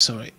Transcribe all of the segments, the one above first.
Sorry.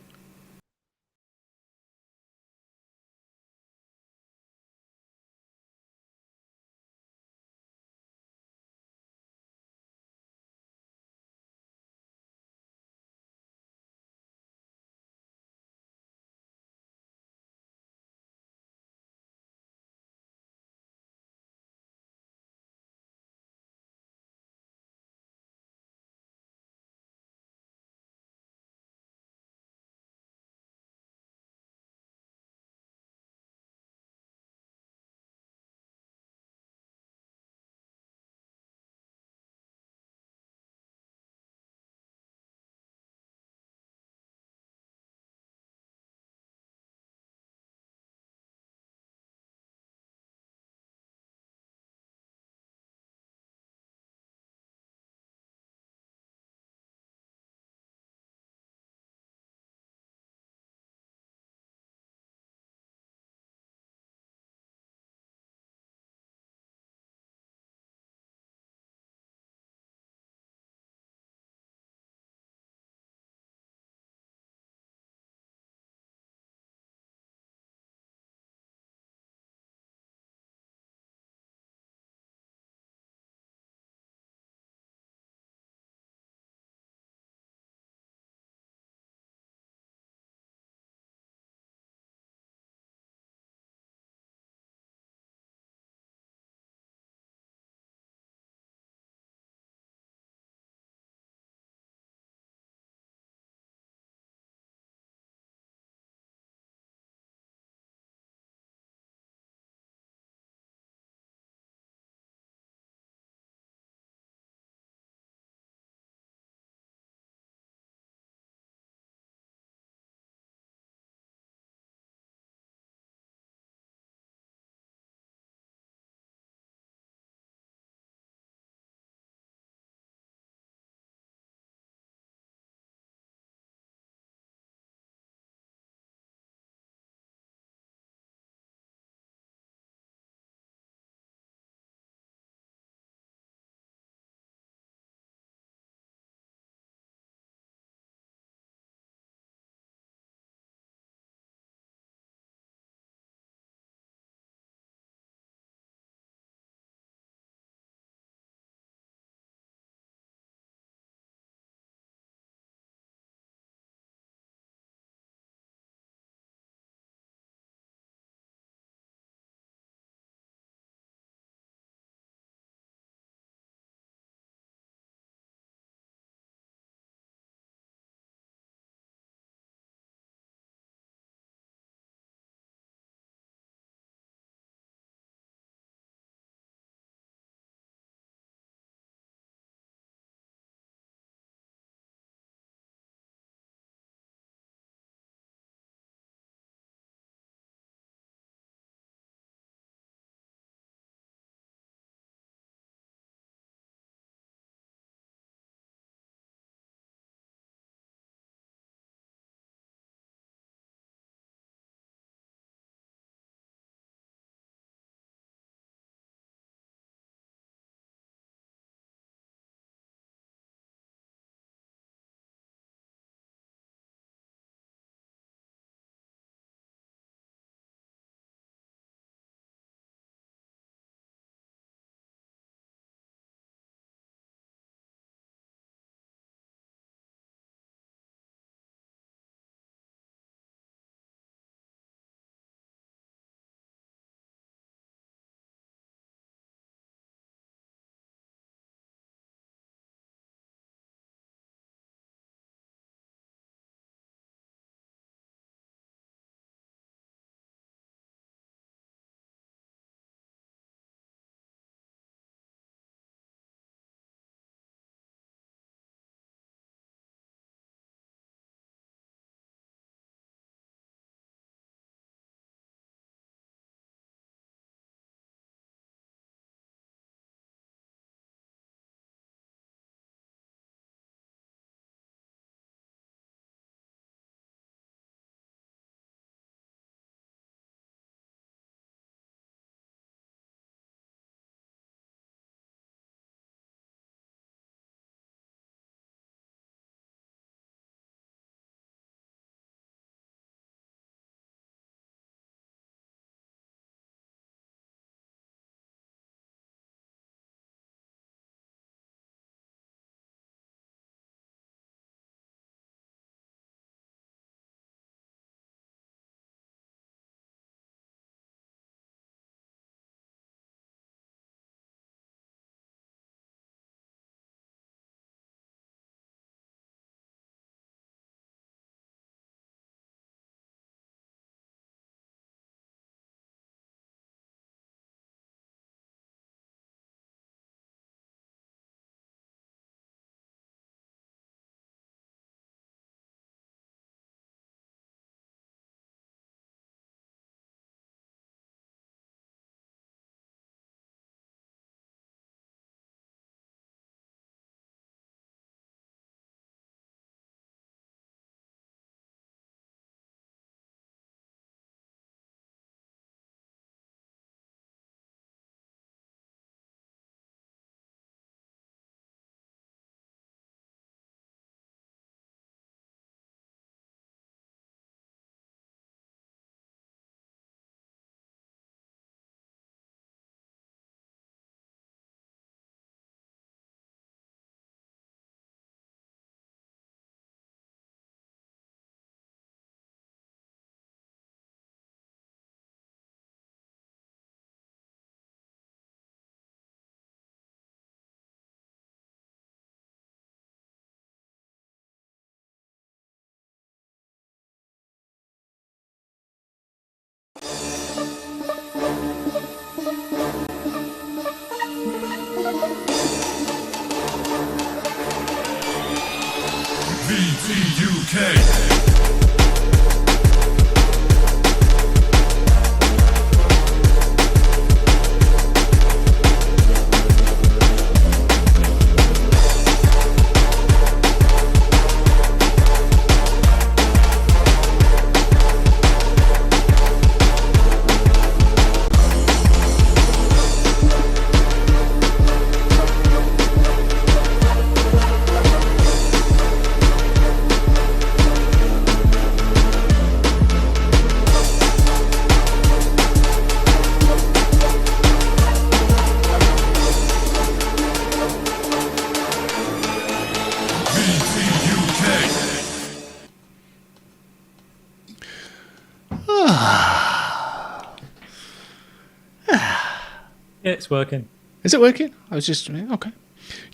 Yeah, it's working. Is it working? I was just... Okay.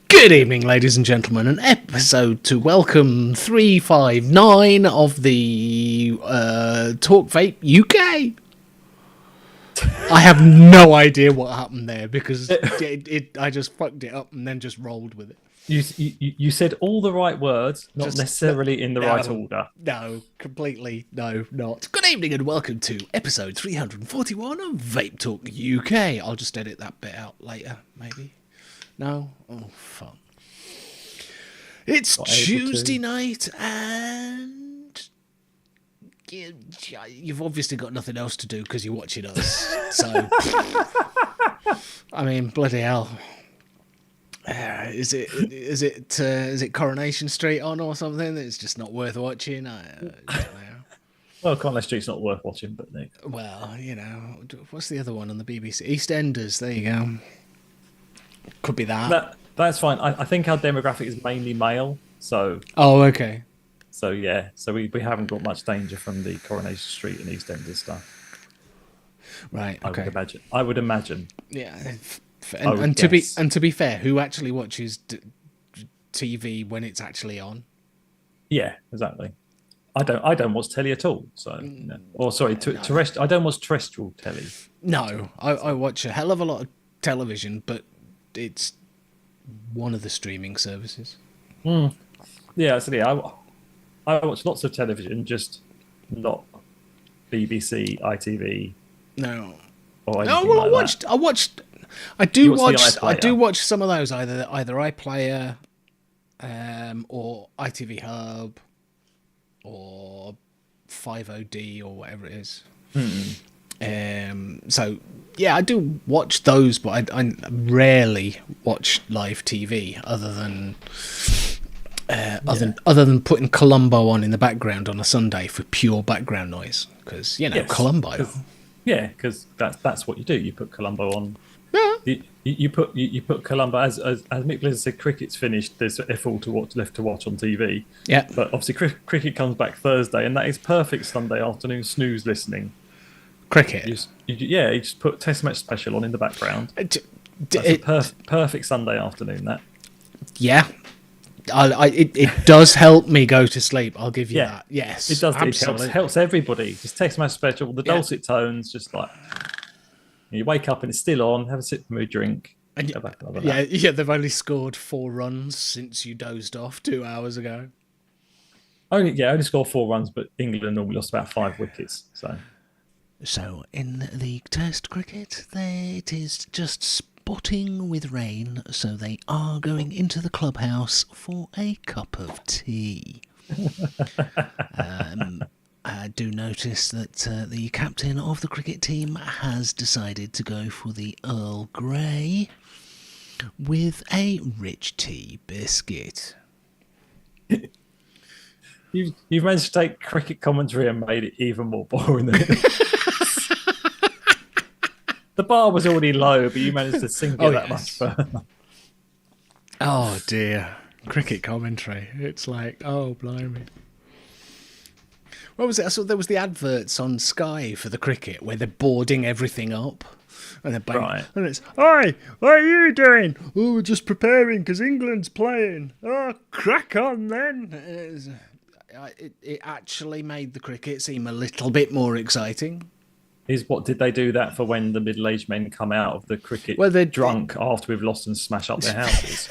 Good evening, ladies and gentlemen. An episode to welcome 359 of the Talk Vape UK. I have no idea what happened there because I just fucked it up and then just rolled with it. You said all the right words, not just necessarily in the right order. No, completely no, not. Good evening and welcome to episode 341 of Vape Talk UK. I'll just edit that bit out later, maybe. No? Oh, fuck. It's Tuesday night and you've obviously got nothing else to do because you're watching us. So, I mean, bloody hell. Is it Coronation Street on or something? It's just not worth watching. I don't know. Well, Coronation Street's not worth watching, but well, you know, what's the other one on the BBC? EastEnders. There you go. Could be that. That's fine. I think our demographic is mainly male, so. Oh, okay. So yeah, so we haven't got much danger from the Coronation Street and EastEnders stuff. Right. Okay. I would imagine. Yeah. And to be fair, who actually watches TV when it's actually on? Yeah, exactly. I don't watch telly at all. So, no. Or sorry, terrestrial. I don't watch terrestrial telly. No, I watch a hell of a lot of television, but it's one of the streaming services. Yeah, so I watch lots of television, just not BBC, ITV. No. Or I do watch some of those, either iPlayer, or ITV Hub, or 50D or whatever it is. So yeah, I do watch those, but I rarely watch live TV other than putting Columbo on in the background on a Sunday for pure background noise, because Columbo. Yeah, because that's what you do. You put Columbo on. Yeah. You put Columbo as Mick Blizzard said. Cricket's finished. There's F all left to watch on TV. Yeah. But obviously, cricket comes back Thursday, and that is perfect Sunday afternoon snooze listening. Cricket. You just put Test Match Special on in the background. Perfect Sunday afternoon. That. Yeah. It does help me go to sleep. I'll give you that. Yes, it does. It helps everybody. Just Test Match Special, the dulcet tones, just like. You wake up and it's still on. Have a sip from a drink. And they've only scored 4 runs since you dozed off 2 hours ago. Only scored 4 runs, but England normally lost about 5 wickets. So in the Test cricket, it is just spotting with rain. So they are going into the clubhouse for a cup of tea. I do notice that the captain of the cricket team has decided to go for the Earl Grey with a rich tea biscuit. You've managed to take cricket commentary and made it even more boring than the bar was already low, but you managed to sink it that much further. Oh dear. Cricket commentary. It's like, oh blimey. What was it? I saw there was the adverts on Sky for the cricket where they're boarding everything up. And they're bang, right. And it's, "Hi, what are you doing?" "Oh, we're just preparing because England's playing." "Oh, crack on then." It actually made the cricket seem a little bit more exciting. Did they do that for when the middle-aged men come out of the cricket they're drunk after we've lost and smash up their houses?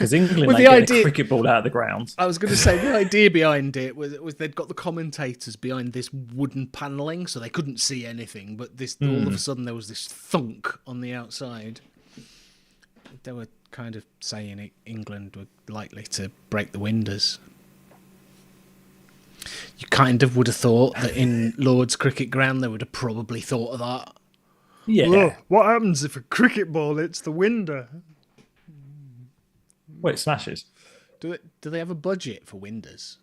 because England Well, ain't the getting idea- a cricket ball out of the ground. I was going to say the idea behind it was they'd got the commentators behind this wooden panelling, so they couldn't see anything. But all of a sudden there was this thunk on the outside. They were kind of saying England were likely to break the windows. You kind of would have thought that in Lord's cricket ground they would have probably thought of that. Yeah. Well, what happens if a cricket ball hits the window? Well, it smashes. Do they have a budget for windows?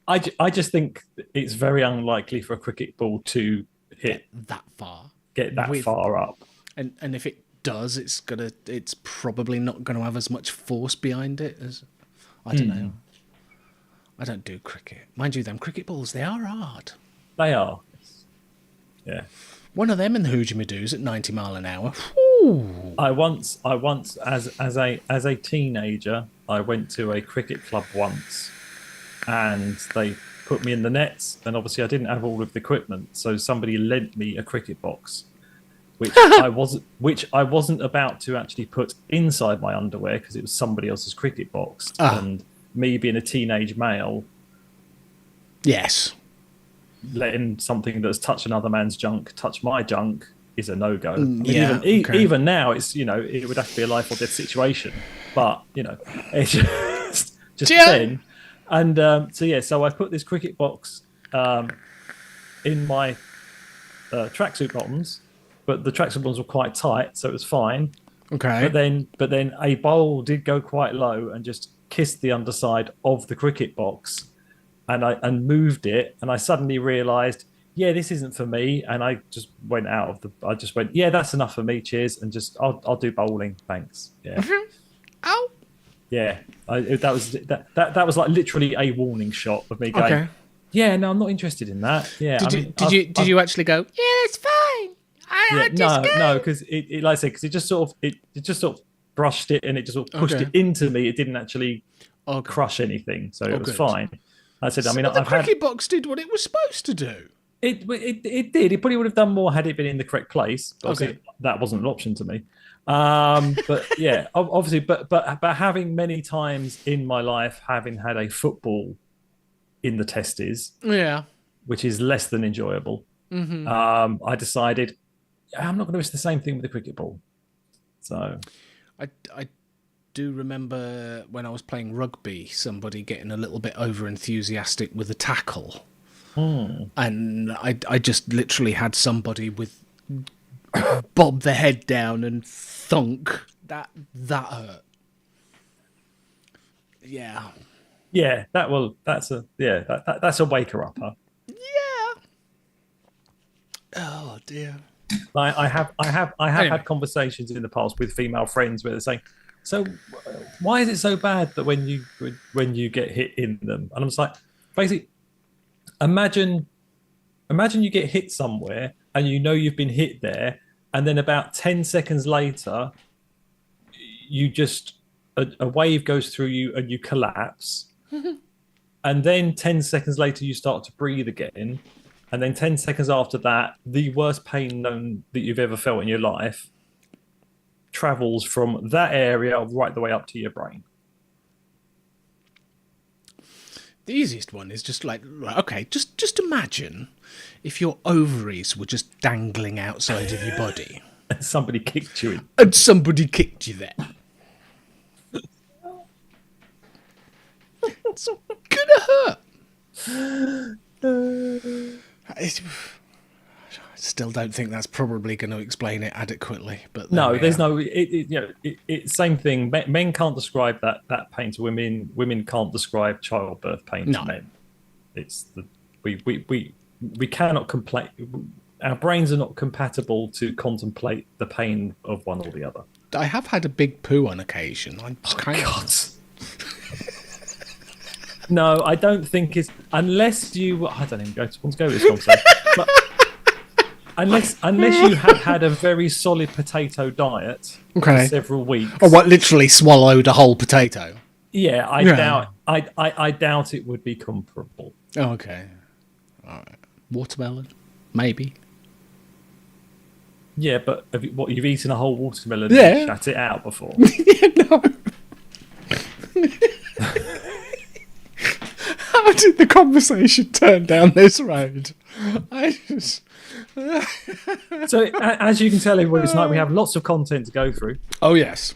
I just think it's very unlikely for a cricket ball to Get that far. get that far up. And if it does, it's probably not going to have as much force behind it as I don't know. I don't do cricket, mind you. Them cricket balls, they are hard. They are. Yeah. One of them in the Hoojimadoos at 90 mile an hour. Whew. I once as a teenager, I went to a cricket club once, and they put me in the nets, and obviously I didn't have all of the equipment, so somebody lent me a cricket box, which I wasn't about to actually put inside my underwear because it was somebody else's cricket box, and me being a teenage male, Yes. letting something that's touched another man's junk touch my junk is a no-go. Yeah, Even now, it's it would have to be a life or death situation. But it's just then. And so I put this cricket box in my tracksuit bottoms, but the tracksuit bottoms were quite tight, so it was fine. Okay. But then a bowl did go quite low and just kissed the underside of the cricket box, and moved it, and I suddenly realised, yeah, this isn't for me, and I just went I just went, yeah, that's enough for me, cheers, and just I'll do bowling, thanks. Yeah. Ow. Yeah, that was like literally a warning shot of me going, yeah, no, I'm not interested in that. Yeah. Did you actually go? Yeah, it's fine. No, because it like I said, because it just sort of brushed it, and it just sort of pushed it into me. It didn't actually crush anything, so it was fine. I said, the cricket box did what it was supposed to do. It did. It probably would have done more had it been in the correct place. Obviously, that wasn't an option to me. But yeah, obviously, but having many times in my life, having had a football in the testes, which is less than enjoyable, I decided I'm not going to risk the same thing with the cricket ball. So, I do remember when I was playing rugby, somebody getting a little bit over enthusiastic with a tackle, and I just literally had somebody with bob their head down and thunk. That hurt. Yeah. Yeah, that's a waker upper. Yeah. Oh dear. I have had conversations in the past with female friends where they're saying, so why is it so bad that when you get hit in them? And I'm just like, basically, imagine you get hit somewhere and you've been hit there, and then about 10 seconds later, you just a wave goes through you and you collapse. And then 10 seconds later, you start to breathe again. And then 10 seconds after that, the worst pain known that you've ever felt in your life travels from that area right the way up to your brain. The easiest one is just like, okay, just imagine if your ovaries were just dangling outside of your body. And somebody kicked you in. And somebody kicked you there. It's gonna hurt. I still don't think that's probably going to explain it adequately. But no, there's no. It's same thing. Men can't describe that pain to women. Women can't describe childbirth pain to men. It's we cannot complain. Our brains are not compatible to contemplate the pain of one or the other. I have had a big poo on occasion. God. No, I don't think it's unless you. I don't even want to go with this conversation. But unless you have had a very solid potato diet for several weeks. Oh, what? Literally swallowed a whole potato? Yeah, I doubt it would be comparable. Oh, okay. All right. Watermelon, maybe. Yeah, but you've eaten a whole watermelon and shat it out before? Yeah, no. How did the conversation turn down this road? I just... So as you can tell, everybody tonight we have lots of content to go through. Oh yes,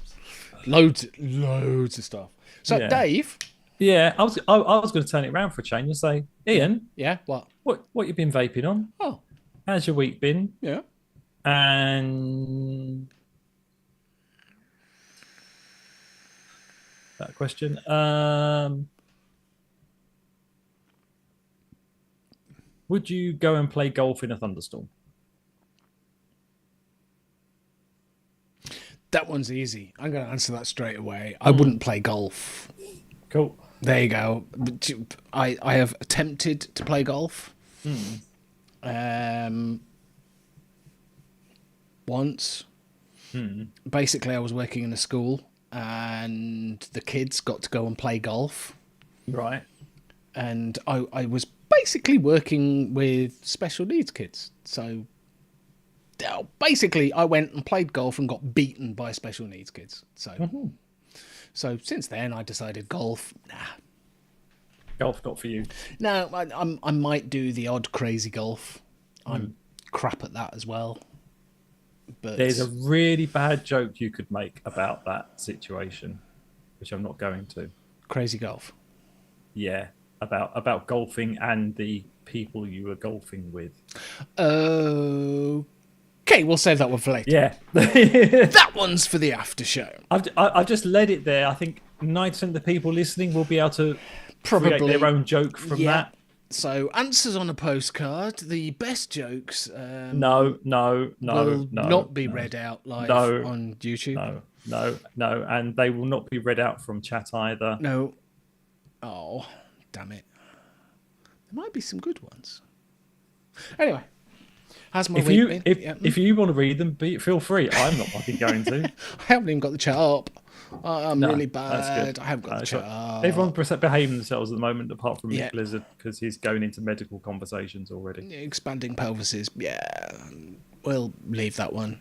loads of stuff. So Yeah. Dave, Yeah, I was going to turn it around for a change and say, Ian, yeah, what you been vaping on? Oh, How's your week been? yeah. And that question. Would you go and play golf in a thunderstorm? That one's easy. I'm going to answer that straight away. I wouldn't play golf. Cool. There you go. I have attempted to play golf. Once. Basically, I was working in a school and the kids got to go and play golf. Right. And I was basically working with special needs kids. So basically, I went and played golf and got beaten by special needs kids. So since then, I decided golf, nah. Golf not for you. No, I might do the odd crazy golf. I'm crap at that as well. But There's a really bad joke you could make about that situation, which I'm not going to. Crazy golf. Yeah, about golfing and the people you were golfing with. Okay, we'll save that one for later. Yeah. That one's for the after show. I've just led it there. I think 90% of the people listening will be able to create their own joke from that. So, answers on a postcard. The best jokes will not be read out live on YouTube. No. And they will not be read out from chat either. No. Oh, damn it. There might be some good ones. Anyway. How's my week been? If you want to read them, feel free. I'm not fucking going to. I haven't even got the chat up. I'm really bad. That's good. I haven't got the chat up. Everyone's behaving themselves at the moment, apart from Mick Blizzard, because he's going into medical conversations already. Expanding pelvises. Yeah, we'll leave that one.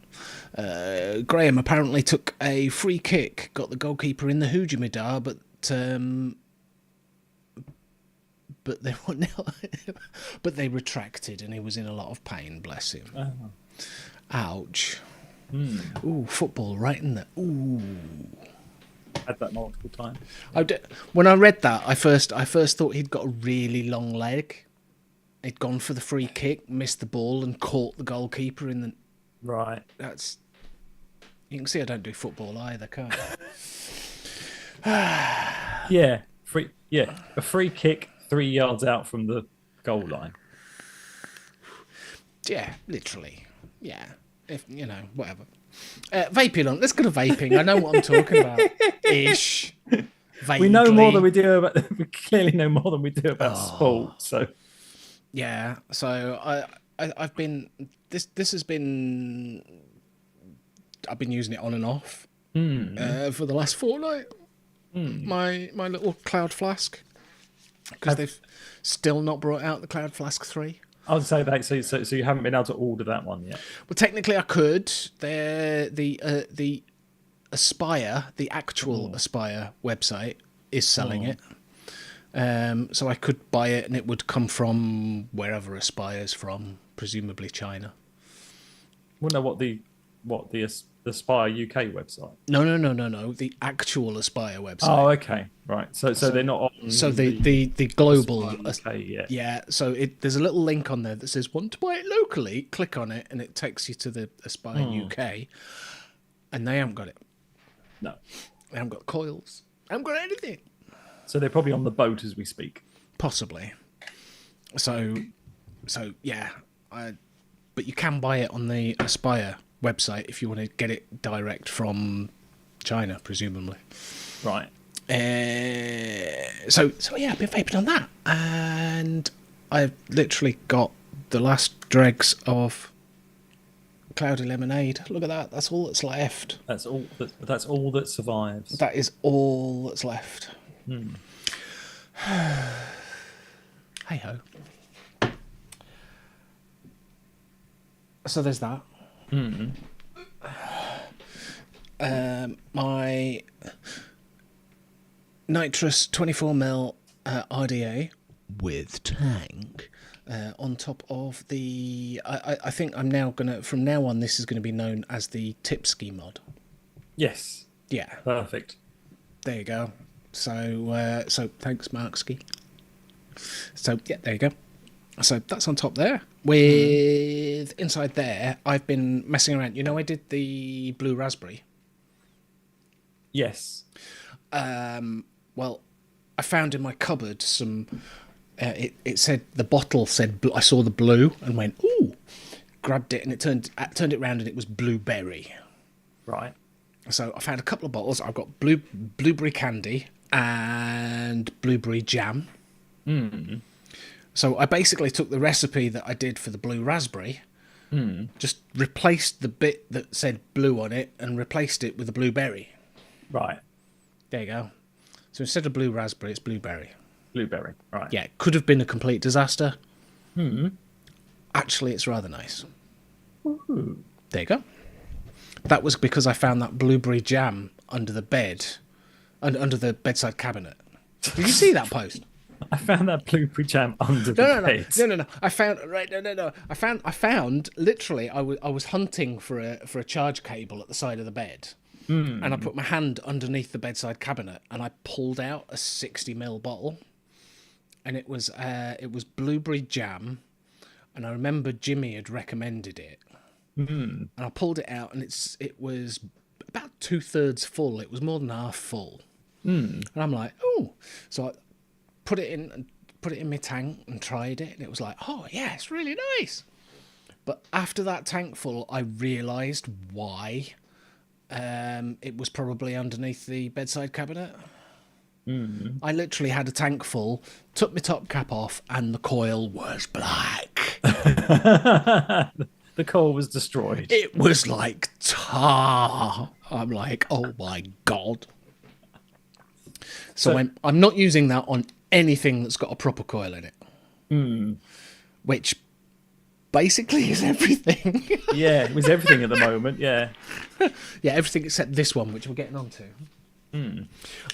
Graham apparently took a free kick, got the goalkeeper in the Hujamidar, but they retracted and he was in a lot of pain, bless him. Oh. Ouch. Ooh, football right in there. Ooh. Had that multiple times. When I read that, I first thought he'd got a really long leg. He'd gone for the free kick, missed the ball, and caught the goalkeeper in the. Right. That's. You can see I don't do football either, can't Yeah. A free kick 3 yards out from the goal line. Yeah, literally. Yeah. If whatever. Vaping on. Let's go to vaping. I know what I'm talking about. Ish. Vaguely. We know more than we do about. We clearly know more than we do about sport. So. Yeah. So I've been. This has been. I've been using it on and off for the last fortnight. My little Cloud Flask, because they've still not brought out the Cloud Flask 3. I would say that. So you haven't been able to order that one yet. Well, technically I could. The Aspire, the actual Aspire website, is selling it. So I could buy it, and it would come from wherever Aspire's from, presumably China. Wouldn't know what the Aspire UK website. No. The actual Aspire website. Oh, okay, right. So they're not on. So the global UK yet. Yeah. So there's a little link on there that says "Want to buy it locally?" Click on it, and it takes you to the Aspire UK, and they haven't got it. No, they haven't got coils. They haven't got anything. So they're probably on the boat as we speak. Possibly. So yeah. But you can buy it on the Aspire website if you want to get it direct from China, presumably. Right. So yeah, I've been vaping on that, and I've literally got the last dregs of Cloudy Lemonade. Look at that. That's all that's left. That's all that survives. That is all that's left. Hey ho. So there's that. nitrous 24mm RDA with tank on top of the... I think I'm now going to... From now on, this is going to be known as the Tipski mod. Yes. Yeah. Perfect. There you go. So thanks, Markski. So, yeah, there you go. So that's on top there. With inside there, I've been messing around. You know, I did the blue raspberry. Yes. Well, I found in my cupboard some... it said... The bottle said... I saw the blue and went, ooh! Grabbed it and it turned it round and it was blueberry. Right. So I found a couple of bottles. I've got blueberry candy and blueberry jam. So I basically took the recipe that I did for the blue raspberry, just replaced the bit that said blue on it and replaced it with a blueberry. Right. There you go. So instead of blue raspberry, it's blueberry. Blueberry. Right. Yeah, could have been a complete disaster. Actually, it's rather nice. Ooh. There you go. That was because I found that blueberry jam under the bed, under the bedside cabinet. Did you see that post? I found that blueberry jam under the bed. No. I found I found literally. I was hunting for a charge cable at the side of the bed, and I put my hand underneath the bedside cabinet, and I pulled out a 60ml bottle, and it was blueberry jam, and I remember Jimmy had recommended it. And I pulled it out, and it was about 2/3 full. It was more than half full. And I'm like, oh. So I put it in my tank and tried it, and it was like, oh yeah, it's really nice. But after that tank full, I realised why it was probably underneath the bedside cabinet. I literally had a tank full, took my top cap off, and the coil was black. The coil was destroyed. It was like tar. I'm like, oh my God. So I'm not using that on anything that's got a proper coil in it. Which basically is everything. Yeah, it was everything at the moment, yeah. Yeah, everything except this one, which we're getting on to.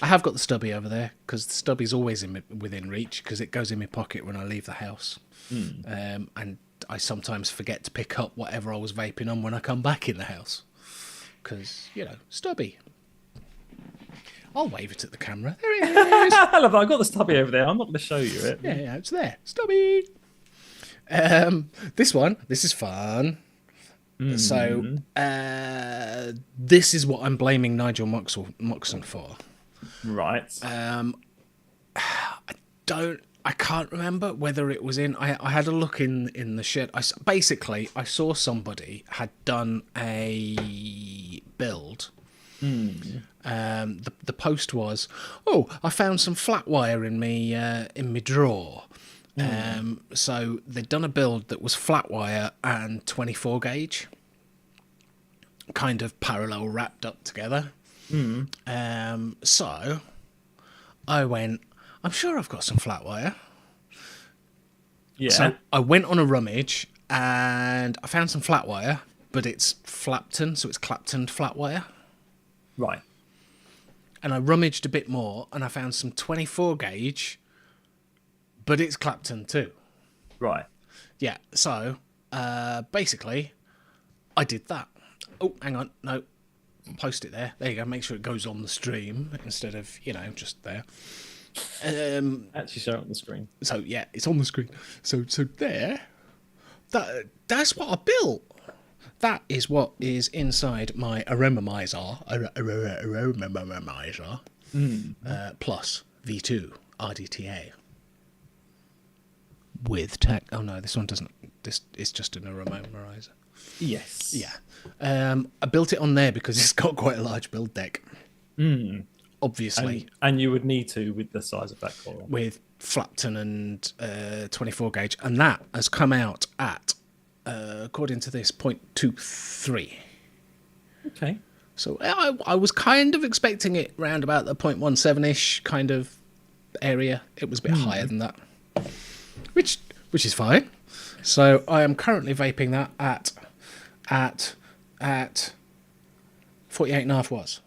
I have got the stubby over there, because the stubby's always within reach, because it goes in my pocket when I leave the house. And I sometimes forget to pick up whatever I was vaping on when I come back in the house. Because, stubby. I'll wave it at the camera. There it is. I love that. I've got the stubby over there. I'm not going to show you it. Yeah, it's there. Stubby. This is fun. So, this is what I'm blaming Nigel Moxon for. Right. I can't remember whether it was in... I had a look in the shed. I saw somebody had done a build. The post was, I found some flat wire in me drawer. So they'd done a build that was flat wire and 24 gauge, kind of parallel wrapped up together. So I went, I'm sure I've got some flat wire. Yeah. So I went on a rummage and I found some flat wire, but it's Flapton, so it's Clapton flat wire. Right. And I rummaged a bit more and I found some 24 gauge, but it's Clapton too. Right. Yeah, so basically I did that. Oh, hang on, no. Post it there. There you go. Make sure it goes on the stream instead of, just there. Actually show it on the screen. So yeah, it's on the screen. So there. That's what I built. That is what is inside my aromathizer. Plus V2 RDTA with tech. Oh no, this one doesn't. This is just an aromatizer. Yes. Yeah. I built it on there because it's got quite a large build deck. Obviously. And you would need to with the size of that coil. With Flapton and 24 gauge. And that has come out at, according to this, 0.23. Okay. So I was kind of expecting it round about the 0.17-ish kind of area. It was a bit higher than that. Which is fine. So I am currently vaping that at 48.5 watts.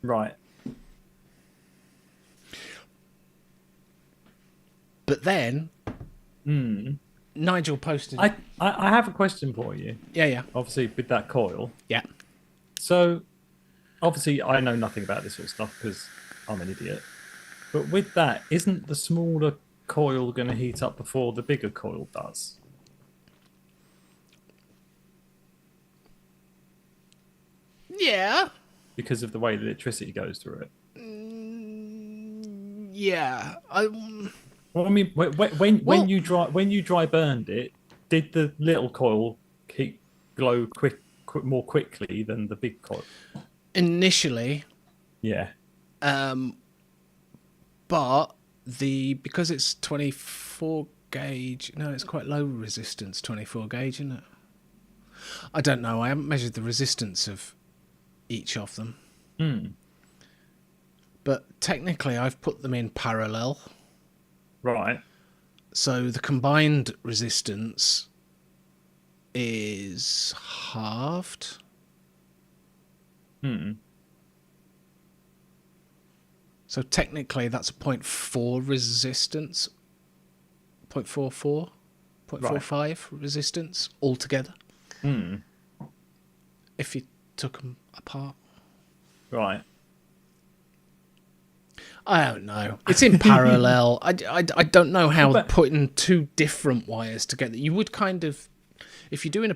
Right. But then Nigel posted. I have a question for you. Yeah. Obviously, with that coil. Yeah. So, obviously, I know nothing about this sort of stuff because I'm an idiot. But with that, isn't the smaller coil going to heat up before the bigger coil does? Yeah. Because of the way the electricity goes through it. Yeah. Well, I mean, when you dry burned it, did the little coil glow more quickly than the big coil? Initially. Yeah. But because it's 24 gauge, no, it's quite low resistance 24 gauge, isn't it? I don't know. I haven't measured the resistance of each of them. But technically, I've put them in parallel. Right. So the combined resistance is halved. So technically, that's a 0.4 resistance. 0.44, 0.45 resistance altogether. If you took them apart. Right. I don't know. It's in parallel. I don't know how putting two different wires together. You would kind of, if you're doing a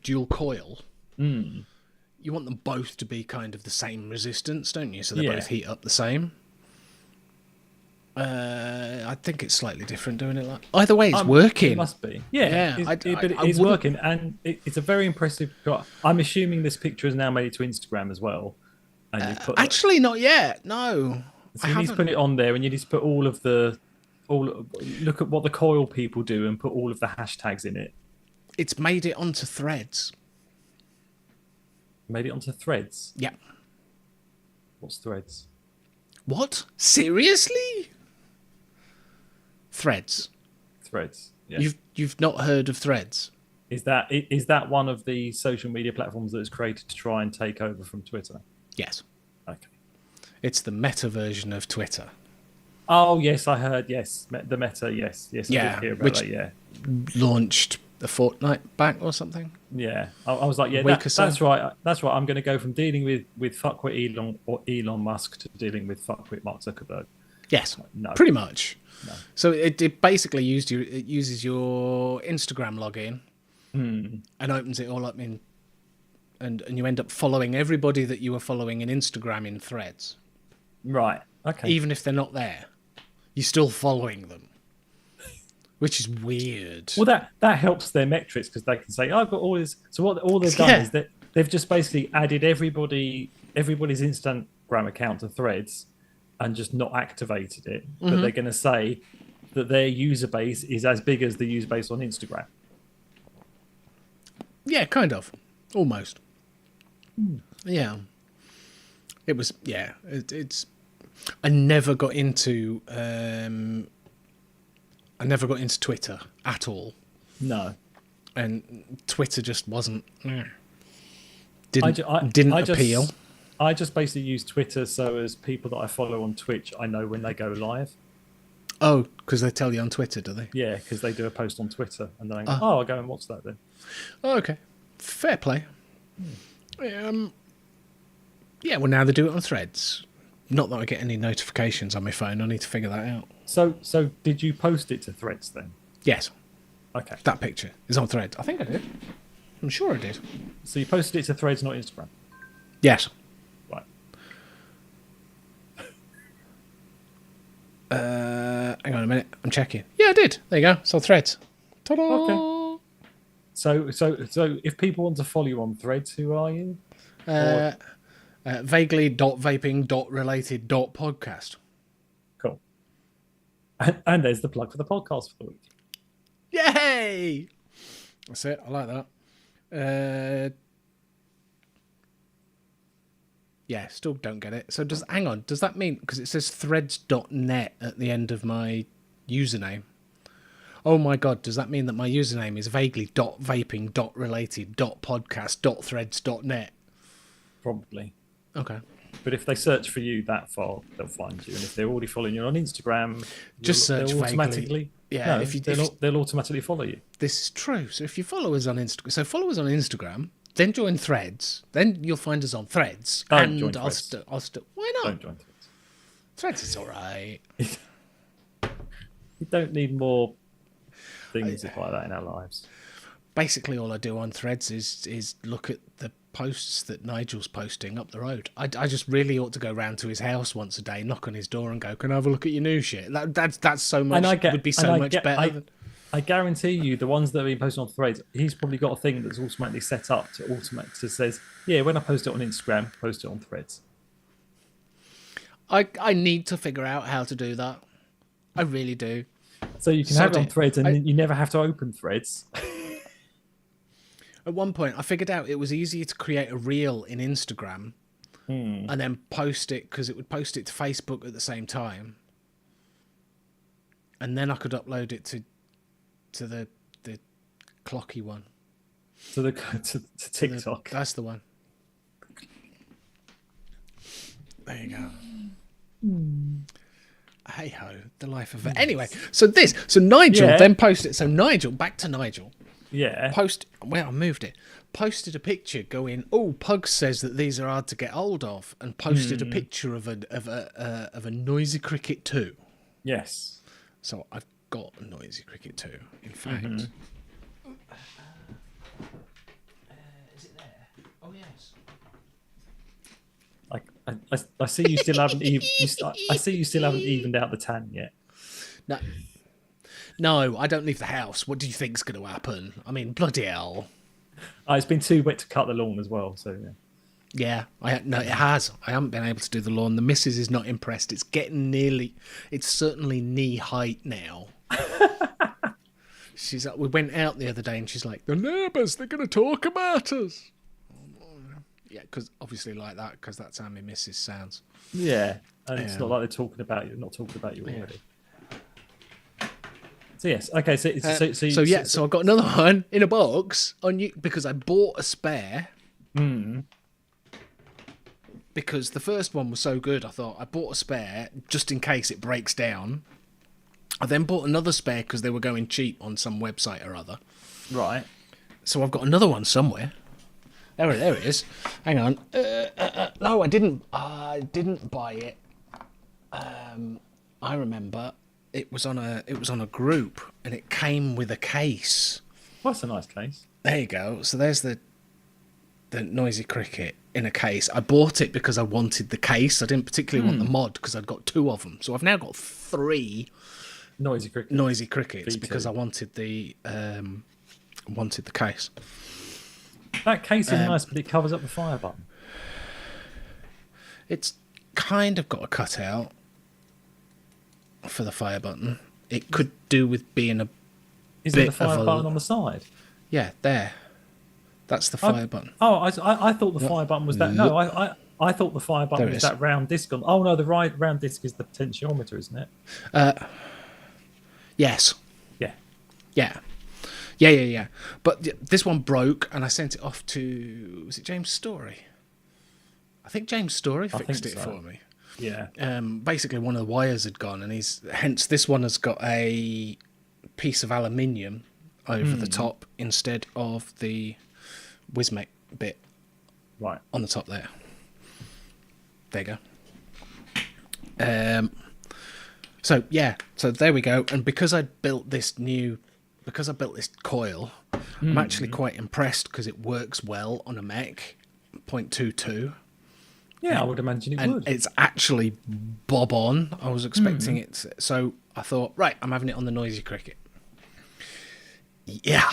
dual coil, you want them both to be kind of the same resistance, don't you? So they both heat up the same. I think it's slightly different doing it like. Either way, it's working. It must be. Yeah. But it's working, and it's a very impressive. I'm assuming this picture is now made it to Instagram as well. And you put actually, not yet. No. So you need to put it on there, and you need to put look at what the coil people do, and put all of the hashtags in it. It's made it onto Threads. Made it onto Threads. Yeah. What's Threads? What? Seriously? Threads. Threads. Yeah. You've not heard of Threads? Is that one of the social media platforms that is created to try and take over from Twitter? Yes. Okay. It's the meta version of Twitter. Oh yes, I heard. Yes, the meta. Yes. I did hear about that. Yeah. Launched a fortnight back or something. Yeah, I was like, yeah, that's right. That's right. I'm going to go from dealing with fuckwit Elon Musk to dealing with fuckwit Mark Zuckerberg. Yes, no, pretty much. No. So it basically uses your Instagram login and opens it all up and you end up following everybody that you were following in Instagram in Threads. Right. Okay. Even if they're not there, you're still following them. Which is weird. Well, that helps their metrics because they can say, I've got all this. So what all they've done is that they've just basically added everybody's Instagram account to Threads and just not activated it. But they're going to say that their user base is as big as the user base on Instagram. Yeah, kind of. Almost. Yeah. It was, yeah. It's. I never got into Twitter at all. No. And Twitter just wasn't. Didn't appeal. I just basically use Twitter so as people that I follow on Twitch, I know when they go live. Oh, because they tell you on Twitter, do they? Yeah, because they do a post on Twitter, and then I go, I'll go and watch that then. Oh, okay. Fair play. Yeah, well, now they do it on Threads. Not that I get any notifications on my phone. I need to figure that out. So did you post it to Threads then? Yes. Okay. That picture is on Threads. I think I did. I'm sure I did. So you posted it to Threads, not Instagram? Yes. Right. Hang on a minute. I'm checking. Yeah, I did. There you go. It's on Threads. Ta-da! Okay. So if people want to follow you on Threads, who are you? Vaguely.vaping.related.podcast. Cool. And there's the plug for the podcast for the week. Yay! That's it. I like that. Yeah, still don't get it. So hang on, does that mean, because it says threads.net at the end of my username? Oh my god, does that mean that my username is vaguely.vaping.related.podcast.threads.net? Probably. Okay. But if they search for you that far, they'll find you. And if they're already following you on Instagram, just search they'll vaguely. automatically. Yeah, no, they'll automatically follow you. This is true. So if you follow us on Instagram, then join Threads, then you'll find us on Threads. Don't join Threads. Why not? Don't join Threads. Threads is all right. You don't need more things like that in our lives. Basically, all I do on Threads is look at the posts that Nigel's posting up the road. I just really ought to go round to his house once a day, knock on his door, and go, "Can I have a look at your new shit?" That's so much. Would be so much better. I guarantee you, the ones that are being posted on Threads, he's probably got a thing that's automatically set up to says, "Yeah, when I post it on Instagram, post it on Threads." I need to figure out how to do that. I really do. So you can have it on Threads, and you never have to open Threads. At one point, I figured out it was easier to create a reel in Instagram and then post it, because it would post it to Facebook at the same time, and then I could upload it to the clocky one. To TikTok. That's the one. There you go. Hey ho, the life of it. Anyway, so Nigel then posted. So Nigel, back to Nigel. Yeah. I moved it. Posted a picture going, "Oh, Pug says that these are hard to get hold of," and posted a picture of a Noisy Cricket 2. Yes. So I've got a Noisy Cricket 2. In fact, is it there? Oh yes. I see you still haven't I see you still haven't evened out the tan yet. No, I don't leave the house. What do you think's going to happen? I mean, bloody hell. It's been too wet to cut the lawn as well, so yeah. Yeah, it has. I haven't been able to do the lawn. The missus is not impressed. It's it's certainly knee height now. She's like, we went out the other day and she's like, "The neighbours, they're going to talk about us." Yeah, because obviously like that, because that's how my missus sounds. Yeah, and it's not like they're talking about you, not talking about you already. So yes, okay. So I've got another one in a box on you because I bought a spare. Because the first one was so good, I thought I bought a spare just in case it breaks down. I then bought another spare because they were going cheap on some website or other. Right. So I've got another one somewhere. There it is. Hang on. No, I didn't buy it. I remember. It was on a group, and it came with a case. Well, that's a nice case. There you go. So there's the Noisy Cricket in a case. I bought it because I wanted the case. I didn't particularly want the mod because I'd got 2 of them. So I've now got 3 Noisy Crickets because I wanted the case. That case is nice, but it covers up the fire button. It's kind of got a cutout for the fire button. It could do with being a Is there the fire button on the side? Yeah, there. That's the fire button. Oh, I thought the fire button was that. No, I thought the fire button was that round disc on. Oh no, the round disc is the potentiometer, isn't it? Yes. Yeah. Yeah. But this one broke, and I sent it off to, was it James Story? I think James Story fixed it for me. Yeah. Basically, one of the wires had gone, and hence this one has got a piece of aluminium over the top instead of the Wismec bit right on the top there. There you go. So there we go. And because I built this coil, I'm actually quite impressed because it works well on a mech 0.22. Yeah, I would imagine it would. And it's actually bob on. I was expecting it. So I thought, right, I'm having it on the Noisy Cricket. Yeah.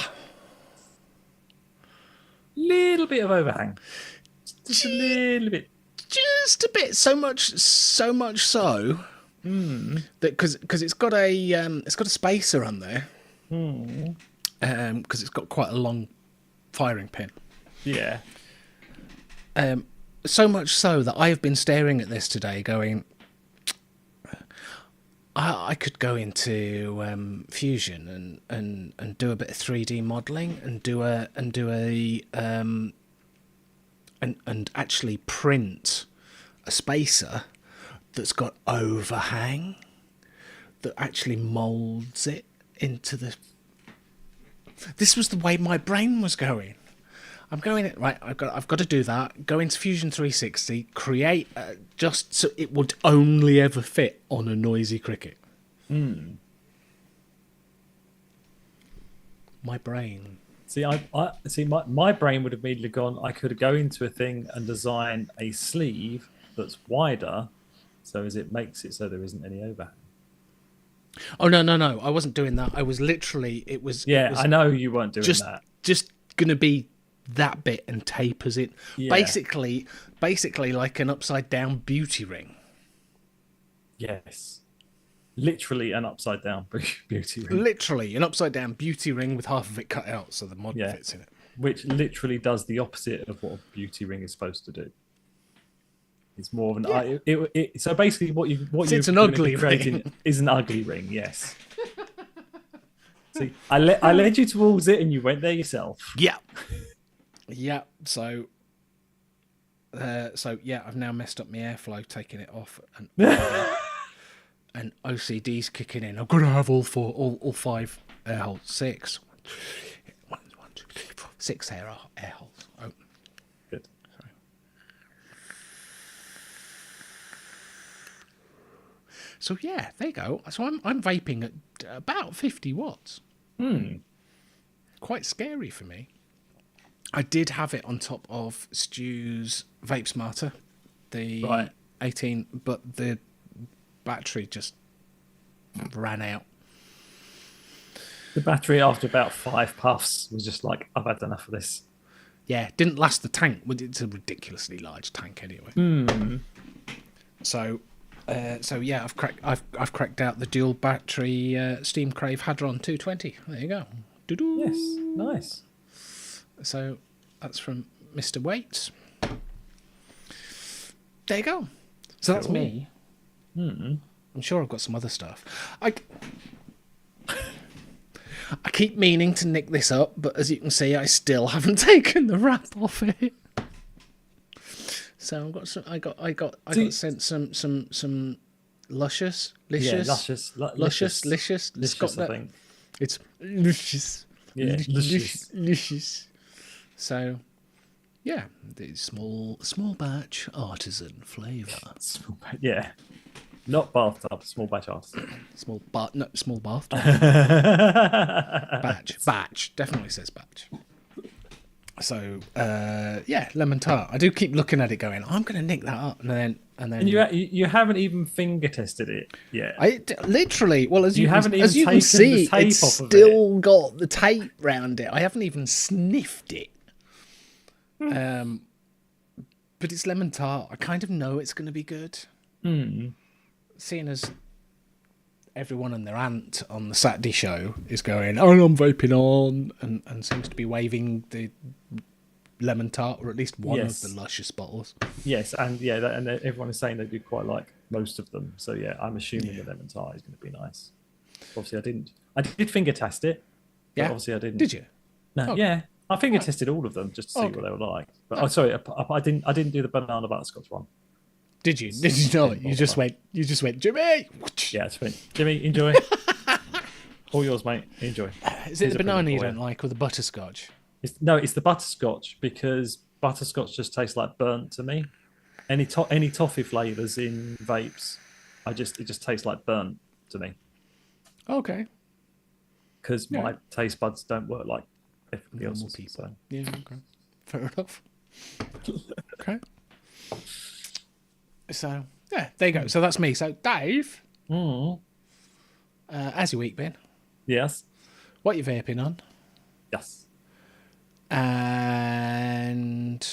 Little bit of overhang. Just a little bit. Just a bit. So much so that because it's got a spacer on there. Because it's got quite a long firing pin. Yeah. So much so that I have been staring at this today, going, I could go into Fusion and do a bit of 3D modelling and actually print a spacer that's got overhang that actually moulds it into the... This was the way my brain was going. I'm going it right. I've got to do that. Go into Fusion 360, create just so it would only ever fit on a noisy cricket. My brain. See, I see. My brain would have immediately gone. I could go into a thing and design a sleeve that's wider, so as it makes it so there isn't any overhang. Oh no! I wasn't doing that. I was literally. It was. I know you weren't doing that. Just gonna be that bit and tapers it. Yeah. Basically like an upside down beauty ring. Yes. Literally an upside down beauty ring. Literally an upside down beauty ring with half of it cut out so the mod fits in it. Which literally does the opposite of what a beauty ring is supposed to do. It's more of an so basically what it's an ugly ring is an ugly ring. Yes. See, I led you towards it, and you went there yourself. Yeah. Yeah. So I've now messed up my airflow, taking it off, and OCD's kicking in. I've got to have all 5 air holes. 6. 1, 2, 3, 4, 6 air holes. Oh, good. Sorry. So yeah, there you go. So I'm vaping at about 50 watts. Quite scary for me. I did have it on top of Stu's Vape Smarter, the 18, but the battery just ran out. The battery after about 5 puffs was just like, I've had enough of this. Yeah, didn't last the tank. It's a ridiculously large tank anyway. So yeah, I've cracked out the dual battery Steam Crave Hadron 220. There you go. Doo-doo. Yes, nice. So that's from Mr. Waits. There you go. So that's me. I'm sure I've got some other stuff. I keep meaning to nick this up, but as you can see, I still haven't taken the wrap off it. So I've got some. I got sent some luscious. Licious. I think it's luscious. Yeah, luscious. So, yeah, the small batch artisan flavour. Yeah, not bathtub, small batch artisan. Small bathtub. Batch definitely says batch. So, yeah, lemon tart. I do keep looking at it, going, I'm going to nick that up, and then. And you haven't even finger tested it yet. Literally, well, as you can see, the tape it's off of still got the tape round it. I haven't even sniffed it. But it's lemon tart. I kind of know it's going to be good. Seeing as everyone and their aunt on the Saturday show is going, oh, I'm vaping on, and seems to be waving the lemon tart, or at least one of the luscious bottles. Yes, and and everyone is saying they do quite like most of them. So yeah, I'm assuming the lemon tart is going to be nice. Obviously, I did finger test it. Yeah, obviously I didn't. Did you? No. Oh. Yeah, I finger tested all of them just to see what they were like. But sorry, I didn't do the banana butterscotch one. Did you? Did you not? You just went, Jimmy. Yeah, it's fine. Jimmy, enjoy. All yours, mate. Enjoy. Is it the banana you don't like, or the butterscotch? It's the butterscotch, because butterscotch just tastes like burnt to me. Any toffee flavors in vapes, it just tastes like burnt to me. Okay. Because my taste buds don't work like everybody Normal else's. people. So. Yeah. Okay. Fair enough. Okay. So yeah, there you go. So that's me. So Dave, how's your week been? Yes. What are you vaping on? Yes. And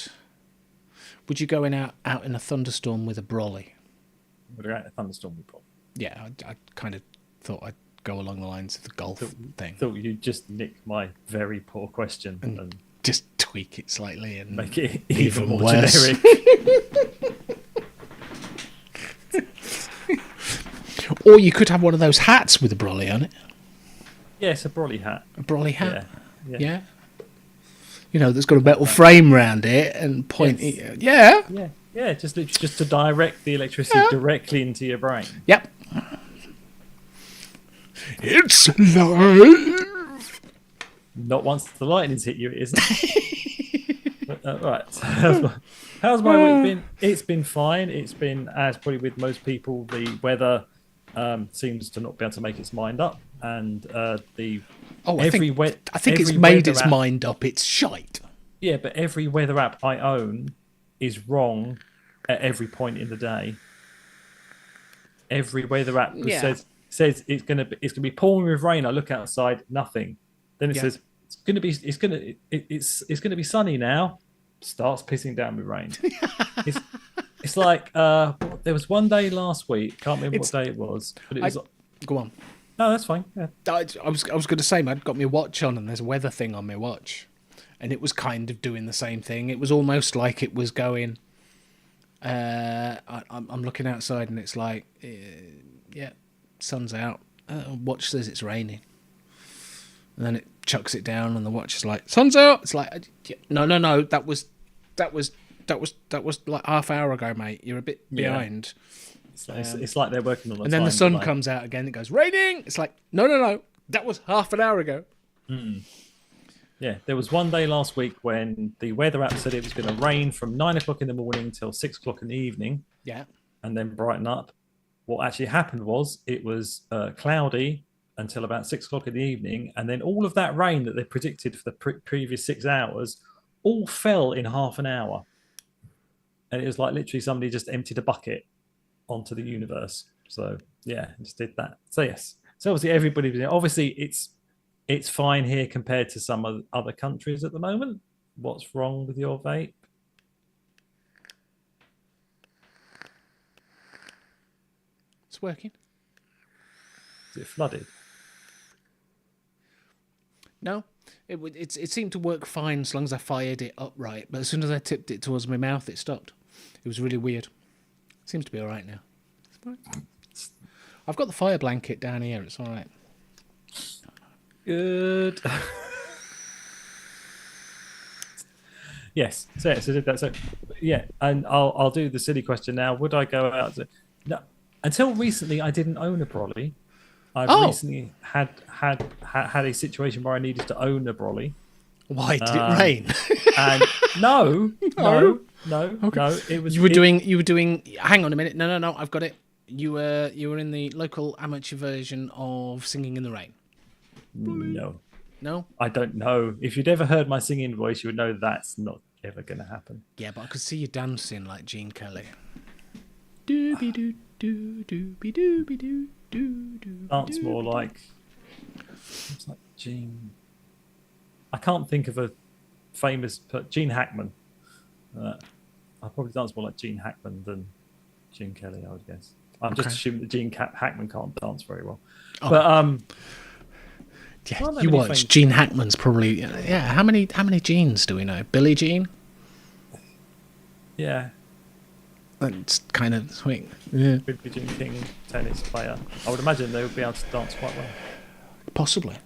would you go out in a thunderstorm with a brolly? Would I go out in a thunderstorm with Bob? Yeah, I kind of thought I'd go along the lines of the golf thing. Thought you'd just nick my very poor question and just tweak it slightly and make it even more worse. generic. Or you could have one of those hats with a brolly on it. Yeah, it's a brolly hat. A brolly hat. Yeah. You know, that's got a metal frame round it and point. Yes. Yeah. Yeah. Yeah, just literally just to direct the electricity directly into your brain. Yep. It's live. Not once the lightning's hit you, it isn't. Right. So how's my week been? It's been fine. It's been, as probably with most people, the weather seems to not be able to make its mind up, and I think it's made its mind up. It's shite. Yeah, but every weather app I own is wrong at every point in the day. Every weather app says it's gonna be pouring with rain. I look outside, nothing. Then it says it's gonna be sunny now. Starts pissing down with rain. It's like there was one day last week. Can't remember what day it was, but it was. Go on. No, that's fine. Yeah. I was going to say, I'd got my watch on, and there's a weather thing on my watch, and it was kind of doing the same thing. It was almost like it was going. I'm looking outside, and it's like, sun's out. Watch says it's raining, and then it chucks it down, and the watch is like, sun's out. It's like, no, that was like half hour ago, mate. You're a bit behind. It's like they're working on. And then the sun comes out again. It goes raining. It's like no. That was half an hour ago. Mm. Yeah, there was one day last week when the weather app said it was going to rain from 9 o'clock in the morning till 6 o'clock in the evening. Yeah, and then brighten up. What actually happened was it was cloudy until about 6 o'clock in the evening, and then all of that rain that they predicted for the previous 6 hours all fell in half an hour. And it was like literally somebody just emptied a bucket onto the universe. So yeah, just did that. So yes, so obviously it's fine here compared to some other countries at the moment. What's wrong with your vape? It's working. Is it flooded? No, it seemed to work fine as long as I fired it upright. But as soon as I tipped it towards my mouth, it stopped. It was really weird. Seems to be all right now. I've got the fire blanket down here. It's all right. Good. Yes. So did that. So yeah, and I'll do the silly question now. Would I go out? No. Until recently, I didn't own a brolly. I've recently had a situation where I needed to own a brolly. Why did it rain? And no. Okay. It was. You were doing. Hang on a minute. No. I've got it. You were in the local amateur version of Singing in the Rain. No. I don't know. If you'd ever heard my singing voice, you would know that's not ever going to happen. Yeah, but I could see you dancing like Gene Kelly. Doobie doo doo doobie doobie doo doo doo. Dance more like. It's like Gene. I can't think of a famous Gene Hackman. I probably dance more like Gene Hackman than Gene Kelly, I would guess. I'm just assuming that Gene Hackman can't dance very well. But yeah, you watch Gene Hackman's probably How many Genes do we know? Billie Jean. Yeah, that's kind of sweet. Yeah, Billie Jean King, tennis player. I would imagine they would be able to dance quite well. Possibly.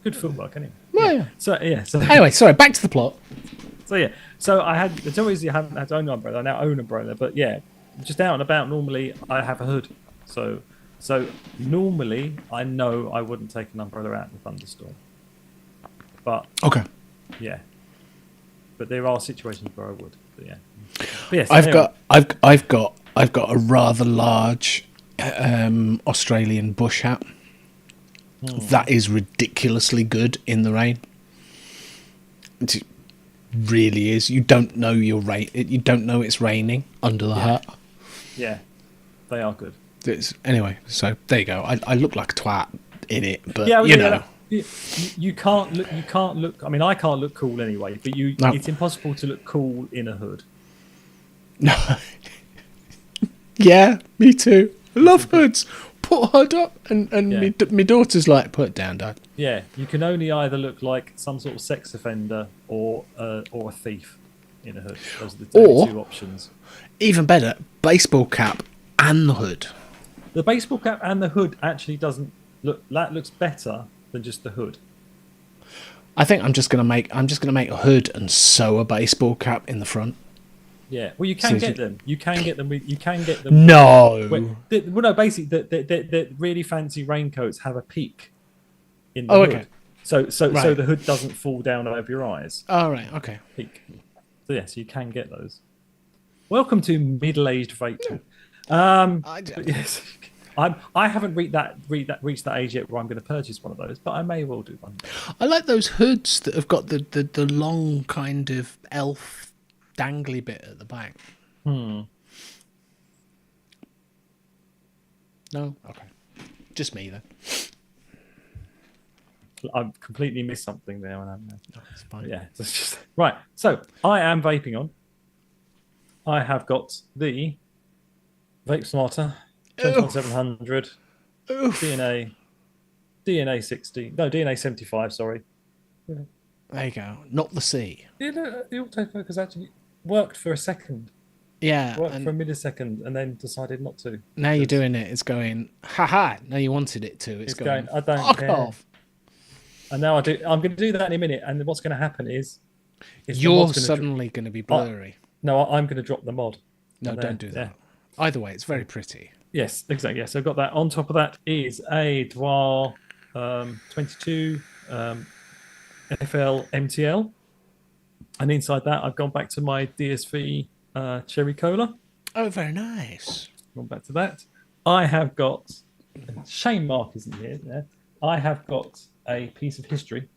Good footwork, anyway. Well, yeah. So anyway, sorry. Back to the plot. So I had the always you haven't had to own an umbrella. I now own an umbrella, but yeah, just out and about. Normally, I have a hood. So normally, I know I wouldn't take an umbrella out in a thunderstorm. But okay, yeah. But there are situations where I would. But yeah. But yes, I've got a rather large Australian bush hat. That is ridiculously good in the rain. It really is. You don't know you don't know it's raining under the hat. Yeah, they are good. Anyway, so there you go. I look like a twat in it, but you can't look. You can't look. I mean, I can't look cool anyway. But it's impossible to look cool in a hood. No. Yeah, me too. I love hoods. Put a hood up, and my daughter's like, put it down, Dad. Yeah, you can only either look like some sort of sex offender or a thief in a hood. Those are the two options. Even better, baseball cap and the hood. The baseball cap and the hood actually doesn't look. That looks better than just the hood. I think I'm just gonna make a hood and sew a baseball cap in the front. Yeah, well, you can Seems get like- them. You can get them. You can get them. No. Well, no, basically, the really fancy raincoats have a peak in the Oh, hood, okay. so Right. the hood doesn't fall down over your eyes. All right. Okay. Peak. So yes, you can get those. Welcome to middle-aged vape talk. I, But yes, I haven't reached that age yet where I'm going to purchase one of those, but I may well do one. I like those hoods that have got the long kind of elf dangly bit at the back. No? Okay. Just me then. I've completely missed something there. When No, it's fine. yeah, it's just right. So I am vaping on. I have got the Vape Smarter 21700 Oof. DNA 60. No, DNA 75. Sorry. There you go. Not the sea. The autofocus actually worked for a second. Yeah. Worked for a And millisecond, and then decided not to. now you're doing it. It's going, haha. Now you wanted it to. It's going, I don't fuck care. off. And now I do. I'm going to do that in a minute. And what's going to happen is the You're mod's gonna suddenly going to be blurry. no, I'm going to drop the mod. No, And don't do that. Either way, it's very pretty. Yes, exactly. Yes, I've got that. On top of that is a Dwar 22 FL MTL, and inside that I've gone back to my DSV Cherry Cola. Oh, very nice. Gone back to that. I have got Shane Mark isn't here. Yeah, I have got a piece of history.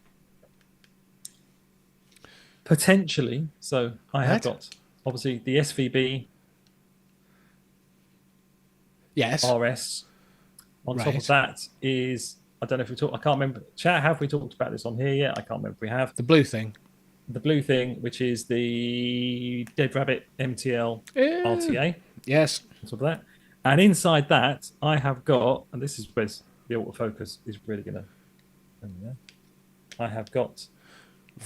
Potentially, so I have got obviously the SVB Yes. RS. On top Right. of that is I don't know if we talked. I can't remember. Chat, have we talked about this on here yet? I can't remember if we have. The blue thing. The blue thing, which is the Dead Rabbit MTL RTA. Yes. On top of that, and inside that I have got, and this is where the autofocus is really gonna. I have got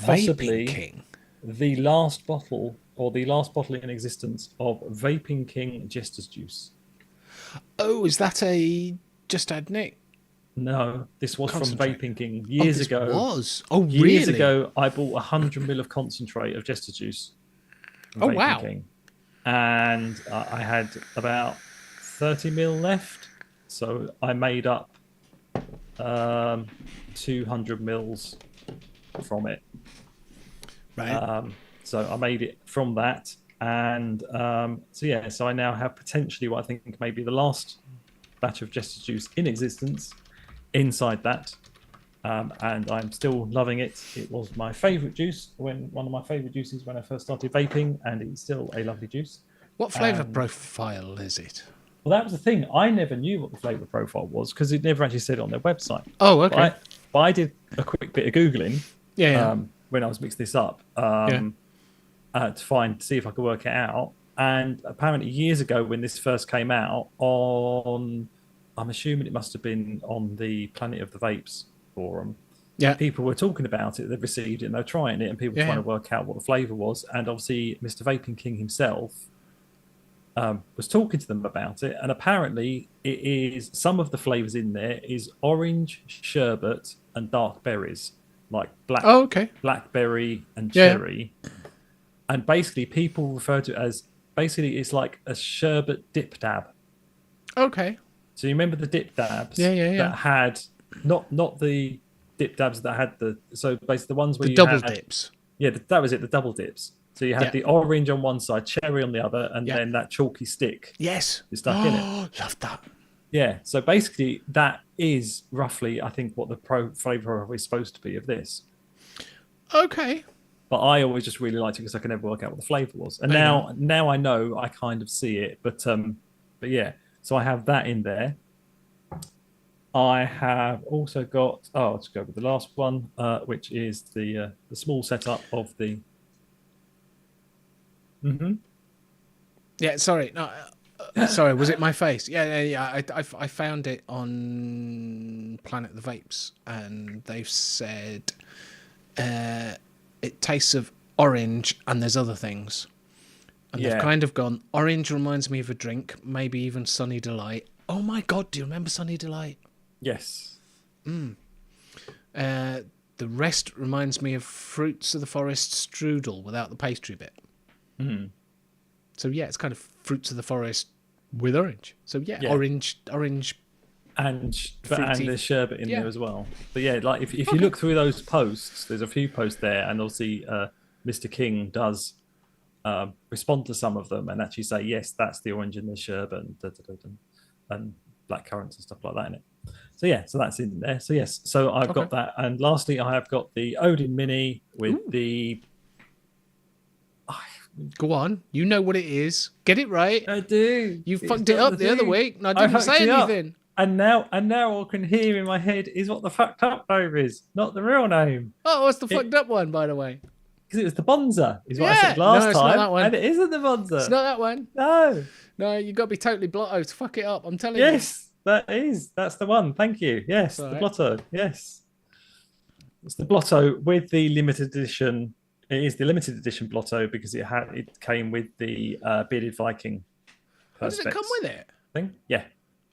possibly Vaping King. the last bottle or the last bottle in existence of Vaping King Jester's Juice. Oh, is that a Just Add Nick? No, this was from Concentrate. Vaping King years this ago. Was really Years ago, I bought 100 ml of concentrate of Jester Juice. from Oh, Vaping wow. King. And I had about 30 ml left, so I made up 200 mils from it. Right. So I made it from that, and so I now have potentially what I think may be the last batch of Jester Juice in existence inside that, and I'm still loving it. It was my favourite juice one of my favourite juices when I first started vaping, and it's still a lovely juice. What flavour profile is it? Well, that was the thing. I never knew what the flavour profile was because it never actually said it on their website. Oh, okay. But I did a quick bit of Googling when I was mixing this up to see if I could work it out. And apparently years ago when this first came out I'm assuming it must have been on the Planet of the Vapes forum. Yeah. People were talking about it, they've received it and they're trying it and people were trying to work out what the flavour was. And obviously Mr. Vaping King himself was talking to them about it, and apparently it is some of the flavors in there is orange, sherbet, and dark berries, like blackberry and cherry. And basically, people refer to it as it's like a sherbet dip dab. Okay. So you remember the dip dabs that had not the dip dabs that had so basically the ones where the double dips. Yeah, that was it. The double dips. So you had the orange on one side, cherry on the other, and then that chalky stick. Yes. Is stuck in it. Love that. Yeah. So basically, that is roughly, I think, what the flavour is supposed to be of this. Okay. But I always just really liked it because I could never work out what the flavour was. And now I know, I kind of see it. But yeah. So I have that in there. I have also got. Let's go with the last one, which is the small setup of the. Yeah, sorry. No, sorry. Was it my face? Yeah. I found it on Planet of the Vapes, and they've said it tastes of orange, and there's other things. And they've kind of gone. Orange reminds me of a drink, maybe even Sunny Delight. Oh my God! Do you remember Sunny Delight? Yes. The rest reminds me of Fruits of the Forest strudel without the pastry bit. So yeah, it's kind of fruits of the forest with orange. So yeah. orange, and fruity. there's sherbet in there as well. But yeah, like if you Okay. look through those posts, there's a few posts there, and obviously Mr. King does respond to some of them and actually say, yes, that's the orange in the sherbet and black currants and stuff like that in it. So yeah, so that's in there. So yes, so I've got that, and lastly, I have got the Odin Mini with the. Go on, you know what it is. Get it right. I do. You fucked it up the other week, and I didn't say anything. And now all I can hear in my head is what the fucked up name is, not the real name. Oh, what's the fucked up one, by the way? Because it was the Bonza, is what I said last time. Not that one. And it isn't the Bonza. It's not that one. No, you got to be totally blotto to fuck it up. I'm telling you. Yes, that's the one. Thank you. Yes, the blotto. Yes, it's the blotto with the limited edition. It is the limited edition blotto because it came with the bearded Viking. Does it come with it? Thing? Yeah.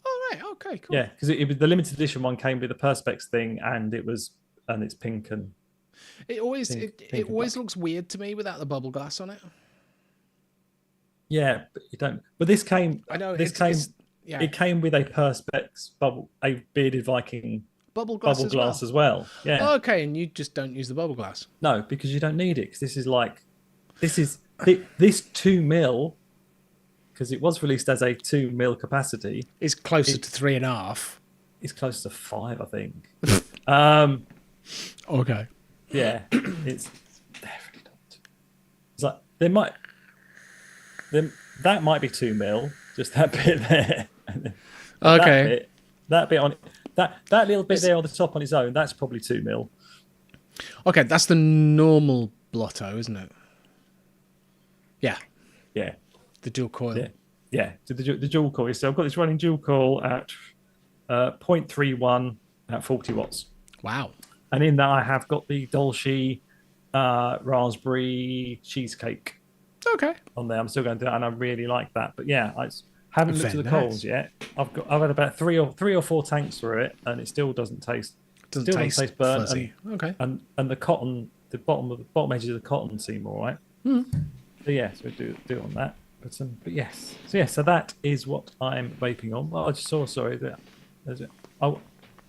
Oh right. Okay. Cool. Yeah, because it was the limited edition one came with the perspex thing, and it's pink and. It always looks weird to me without the bubble glass on it. Yeah, but you don't. But this came. I know It came with a perspex a bearded Viking bubble glass as well. Yeah. Oh, okay, and you just don't use the bubble glass. No, because you don't need it. Because this is this 2 mil. Because it was released as a 2 mil capacity. It's closer to 3.5. It's close to 5, I think. Okay. Yeah, it's definitely not. It's like that might be 2 mil, just that bit there. Okay. That bit on that little bit there on the top on its own, that's probably 2 mil. Okay, that's the normal blotto, isn't it? Yeah. Yeah. The dual coil. Yeah. So the dual coil. So I've got this running dual coil at 0.31 at 40 watts. Wow. And in that, I have got the Dolce raspberry cheesecake. Okay. On there, I'm still going to do that, and I really like that. But yeah, I haven't looked at the coils yet. I've had about three or four tanks through it, and it still doesn't taste. Doesn't taste burnt. Fuzzy. Okay. And the cotton, the bottom edges of the cotton seem all right. So yeah, so we do it on that. But yes, so that is what I'm vaping on. Well, I just saw. Sorry, there's it.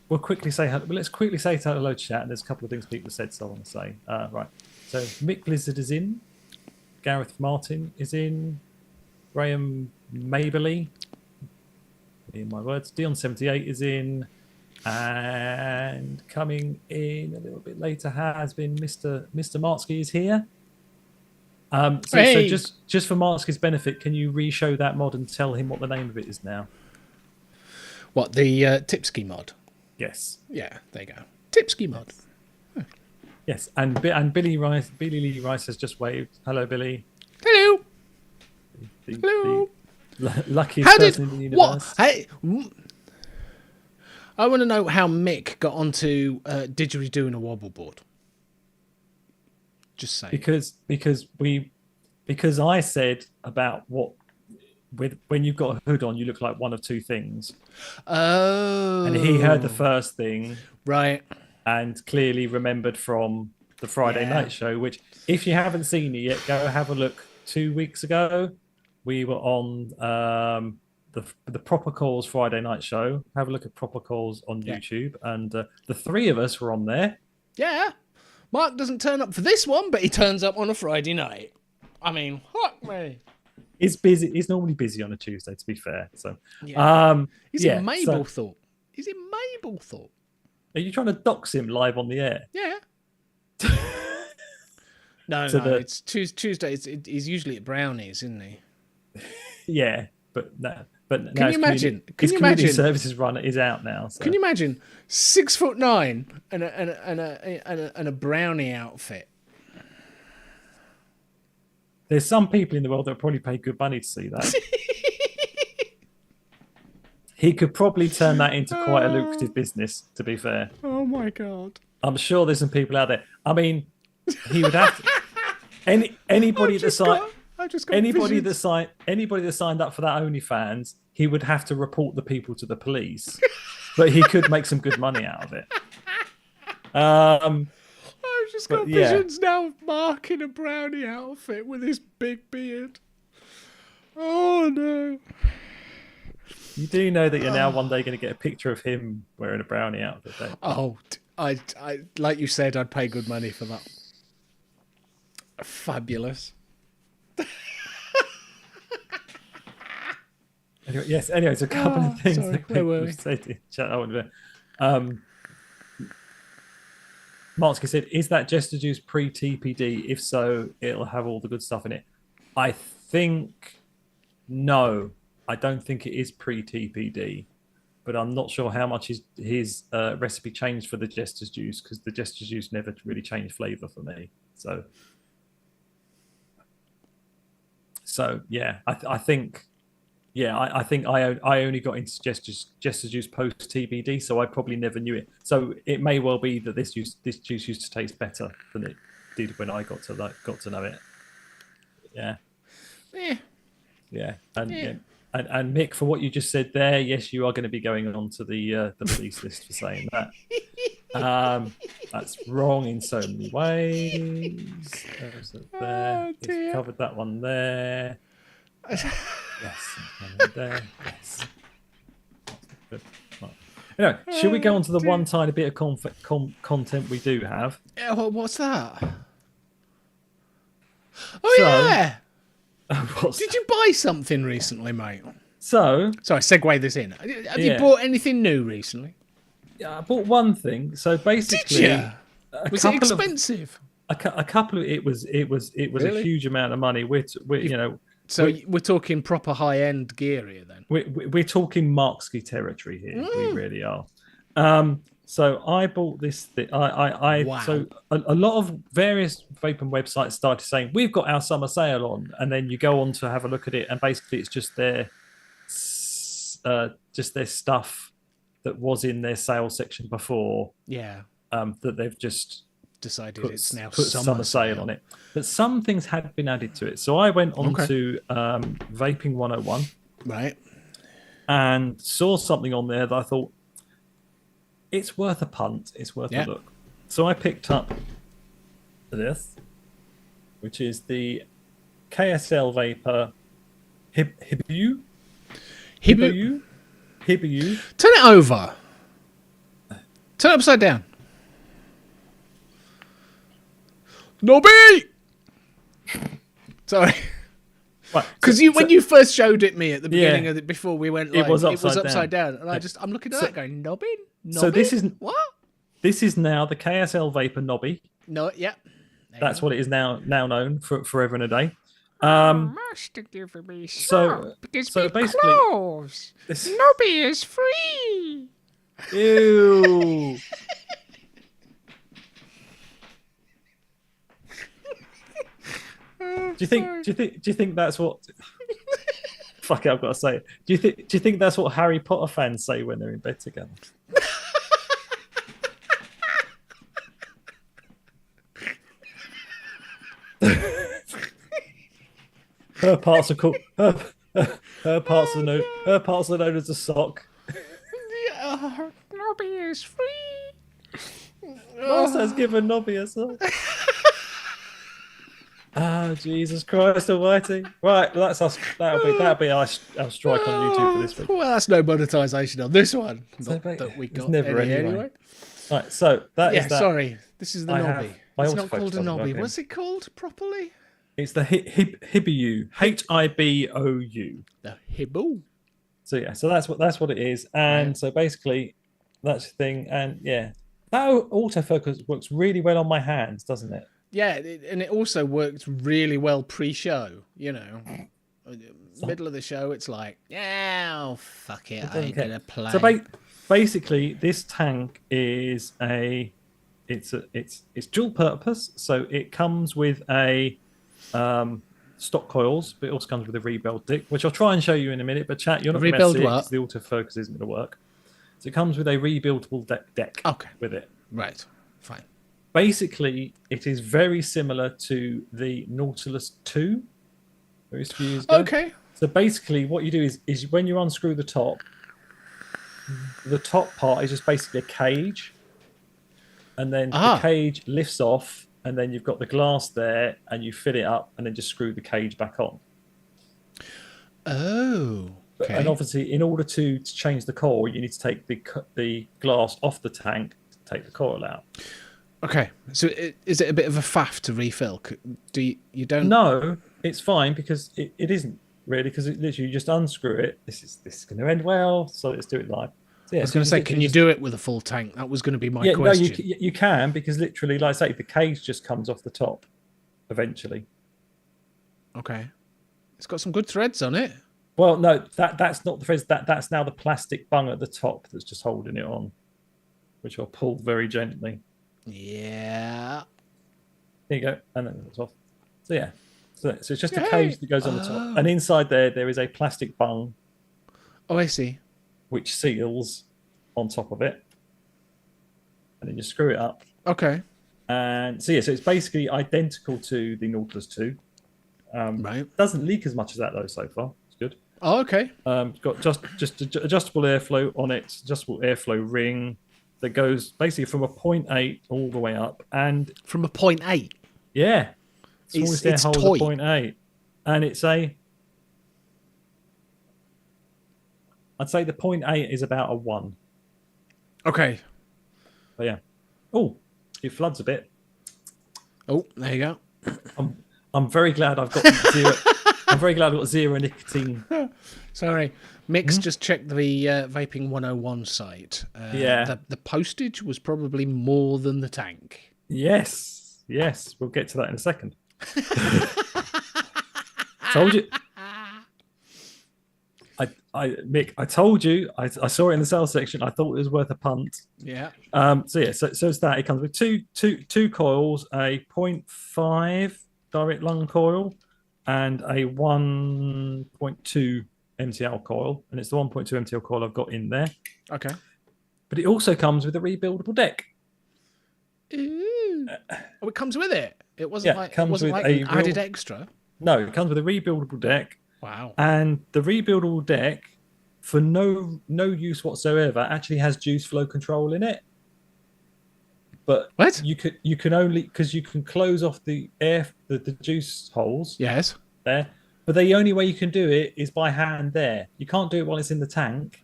We'll quickly say hello. Let's quickly say hello to chat. And there's a couple of things people said, so I want to say. Right. So Mick Blizzard is in. Gareth Martin is in. Graham Maberly. In my words. Dion78 is in. And coming in a little bit later has been Mr. Martsky is here. So just for Martsky's benefit, can you re-show that mod and tell him what the name of it is now? What, the Tipsky mod? Yes. Yeah, there you go. Tipsky mod. Yes, and Billy Lee Rice has just waved. Hello, Billy. Hello. Hello. The luckiest person in the universe. What? Hey, I want to know how Mick got onto didgeridoo a wobble board. Just say because I said about when you've got a hood on, you look like one of two things. Oh. And he heard the first thing. Right. And clearly remembered from the Friday night show, which if you haven't seen it yet, go have a look. 2 weeks ago, we were on the Proper Calls Friday night show. Have a look at Proper Calls on YouTube. And the three of us were on there. Yeah. Mark doesn't turn up for this one, but he turns up on a Friday night. I mean, fuck me. He's busy. He's normally busy on a Tuesday, to be fair. So, Is it Mablethorpe? Is it Mablethorpe? Are you trying to dox him live on the air? Yeah. No, it's Tuesday. He's usually at Brownies, isn't he? Yeah, but no. But can you imagine? Community services run is out now. So. Can you imagine 6'9" and a brownie outfit? There's some people in the world that probably pay good money to see that. He could probably turn that into quite a lucrative business, to be fair. Oh my god! I'm sure there's some people out there. I mean, he would have to, anybody that signed up for that OnlyFans, he would have to report the people to the police, but he could make some good money out of it. I've just got visions now of Mark in a brownie outfit with his big beard. Oh no. You do know that you're now one day going to get a picture of him wearing a brownie outfit, don't you? Oh, I like you said, I'd pay good money for that. Fabulous. Anyway, yes. Anyways, a couple of things Sorry, that where people were we? have said in chat. Marksky said, "Is that Jester Juice pre-TPD? If so, it'll have all the good stuff in it." I think no. I don't think it is pre-TPD, but I'm not sure how much his recipe changed for the Jester's Juice, because the Jester's Juice never really changed flavor for me. So yeah, I think. Yeah, I think I only got into Jester's Juice post TBD, so I probably never knew it. So it may well be that this juice used to taste better than it did when I got to know it. Yeah, yeah, and Mick, for what you just said there, yes, you are going to be going on to the release list for saying that. That's wrong in so many ways. There, covered that one there. Yes, there. Yes. Good. Right. Anyway, should we go on to the one tiny bit of content we do have? Yeah, what's that? Oh yeah. Did you buy something recently, mate? Sorry, segue this in. Have you bought anything new recently? Yeah, I bought one thing. So basically, did you? Was it expensive? A couple of it was really? A huge amount of money. So we're talking proper high-end gear here, then. We're talking Marksky territory here. We really are. So I bought this thing. Wow. So a lot of various vaping websites started saying we've got our summer sale on, and then you go on to have a look at it, and basically it's just their stuff that was in their sales section before. Yeah. That they've just decided it's now put summer sale on it. But some things had been added to it. So I went on to Vaping 101. Right. And saw something on there that I thought, it's worth a punt. It's worth a look. So I picked up this, which is the KSL Vapor Hibu. Turn it over. Turn it upside down. Nobby! Sorry. Because when you first showed it me at the beginning of it, before we went live, it was upside down. And I'm looking at that going, Nobby? So this is what? This is now the KSL Vapor Nobby. No, yeah. That's what it is now known for forever and a day. Must give me some, because basically, close. Nobby is free. Ew. Do you think that's what? Fuck it, I've got to say it. Do you think that's what Harry Potter fans say when they're in bed together? Her parts are called her parts are known as a sock. Nobby is free. Master has given Nobby a sock. Ah, Jesus Christ Almighty! Right, that's us. That'll be our strike on YouTube for this week. Well, that's no monetization on this one. Not that we got never anyway. Right, so that is that. Sorry, this is the Nobby. It's not called a Nobby. What's it called properly? It's the Hibou. HIBOU. The Hibou. So yeah, so that's what it is, and so basically that's the thing, and yeah, that autofocus works really well on my hands, doesn't it? Yeah, and it also works really well pre-show. You know, middle of the show, it's like, oh fuck it, I ain't gonna play. So basically, this tank is it's dual purpose. So it comes with a stock coils, but it also comes with a rebuild deck, which I'll try and show you in a minute. But chat, you're not going to see it because the autofocus isn't going to work. So it comes with a rebuildable deck with it. Right, fine. Basically, it is very similar to the Nautilus 2. Very few years ago. Okay. So basically, what you do is when you unscrew the top part is just basically a cage, and then the cage lifts off, and then you've got the glass there, and you fill it up, and then just screw the cage back on. Oh. Okay. And obviously, in order to change the coil, you need to take the glass off the tank to take the coil out. Okay. So is it a bit of a faff to refill? You don't? No, it's fine because it isn't really, because it literally you just unscrew it. This is going to end well, so let's do it live. So, yeah, I was going to say, can you do it with a full tank? That was going to be my question. No, you can, because literally, like I say, the cage just comes off the top eventually. Okay. It's got some good threads on it. Well, no, that's not the threads. That's now the plastic bung at the top that's just holding it on, which I'll pull very gently. Yeah. There you go, and then it's off. So yeah, so it's just a cage that goes on the top, and inside there is a plastic bung. Oh, I see. Which seals on top of it, and then you screw it up. Okay. And so it's basically identical to the Nautilus 2. Right. Doesn't leak as much as that though so far. It's good. Oh, okay. It's got just adjustable airflow on it, adjustable airflow ring that goes basically from a 0.8 all the way up, and from a 0.8. Yeah, smallest air hole is a 0.8, and it's I'd say the 0.8 is about a 1. Okay. But yeah. Oh, it floods a bit. Oh, there you go. I'm very glad I've got zero. I'm very glad I've got zero nicotine. Sorry, Mick's just checked the Vaping 101 site. The postage was probably more than the tank. Yes, we'll get to that in a second. Told you. Mick, I told you. I saw it in the sales section. I thought it was worth a punt. Yeah. So it's that. It comes with two coils, a 0.5 direct lung coil, and a 1.2 MTL coil, and it's the 1.2 MTL coil I've got in there. Okay. But it also comes with a rebuildable deck. Ooh. Oh, it comes with it. It wasn't like an added extra. No, it comes with a rebuildable deck. Wow. And the rebuildable deck, for no use whatsoever, actually has juice flow control in it. But what? You can only, because you can close off the juice holes. Yes. There. But the only way you can do it is by hand there. You can't do it while it's in the tank.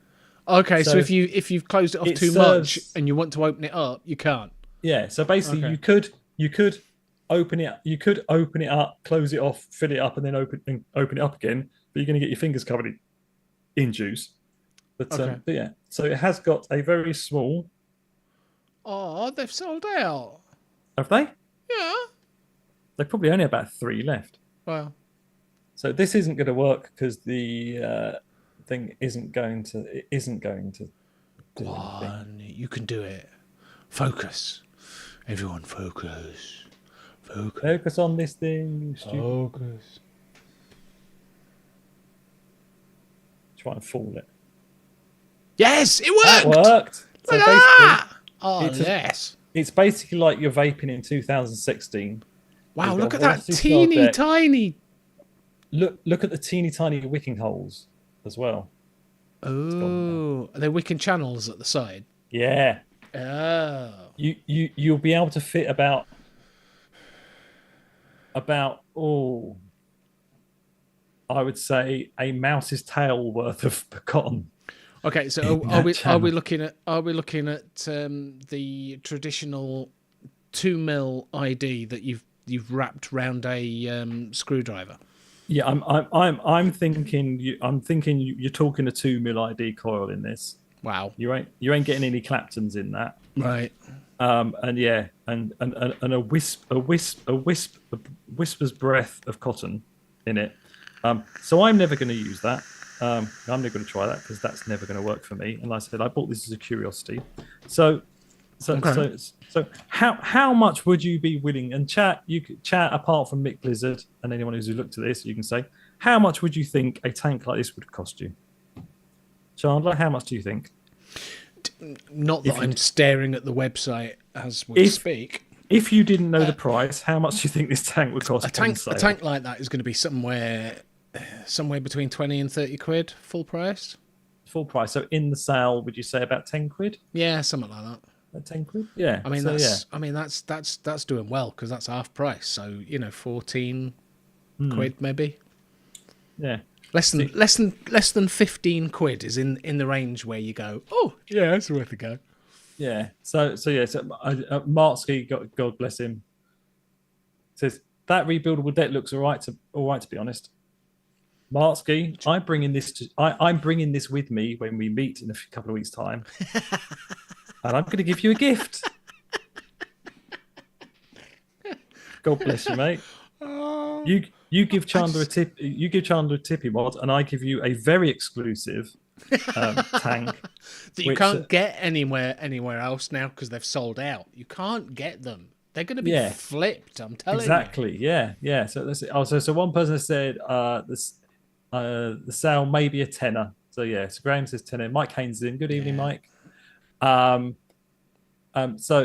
Okay, so if you've closed it off too much and you want to open it up, you can't. Yeah, so basically you could open it. You could open it up, close it off, fill it up, and then open it up again. But you're going to get your fingers covered in juice. But yeah, so it has got a very small. Oh, they've sold out. Have they? Yeah. They're probably only about 3 left. Wow. So this isn't going to work because the thing isn't going to. It isn't going to. Go on, you can do it. Focus, everyone. Focus. Focus on this thing. You stupid. Focus. Try and fool it. Yes, it worked. That worked. So basically, yes. It's basically like you're vaping in 2016. Wow, look at that teeny tiny. Look at the teeny tiny wicking holes as well. Oh, are there wicking channels at the side? Yeah. Oh. You'll be able to fit about I would say a mouse's tail worth of cotton. Okay, so are we looking at the traditional 2mm ID that you've wrapped round a screwdriver? Yeah, I'm thinking you're talking a 2mm ID coil in this. Wow. You ain't getting any Claptons in that. Right. And yeah, and a whisper's breath of cotton in it. So I'm never going to use that. I'm never going to try that because that's never going to work for me. And like I said, I bought this as a curiosity. So how much would you be willing? And chat apart from Mick Blizzard and anyone who's looked at this, you can say, how much would you think a tank like this would cost you? Chandler, how much do you think? Not that I'm staring at the website as we speak. If you didn't know the price, how much do you think this tank would cost? A tank like that is going to be somewhere between 20 and 30 quid, full price. Full price. So in the sale, would you say about 10 quid? Yeah, something like that. At 10 quid? Yeah. I mean, that's doing well because that's half price. So 14 quid maybe. Yeah. Less than 15 quid is in the range where you go, oh yeah, it's worth a go. Yeah. So Martsky, God bless him, says that rebuildable deck looks all right to be honest. Martsky, I'm bringing this with me when we meet in a couple of weeks' time, and I'm going to give you a gift. God bless you, mate. You give Chandler a tip. You give Chandler a tippy mod, and I give you a very exclusive tank that you can't get anywhere else now because they've sold out. You can't get them. They're going to be flipped. I'm telling you. Exactly. Yeah. So that's it. So one person said the sale may be a tenner. So yeah. So Graham says tenner. Mike Haynes in. Good evening, Mike. So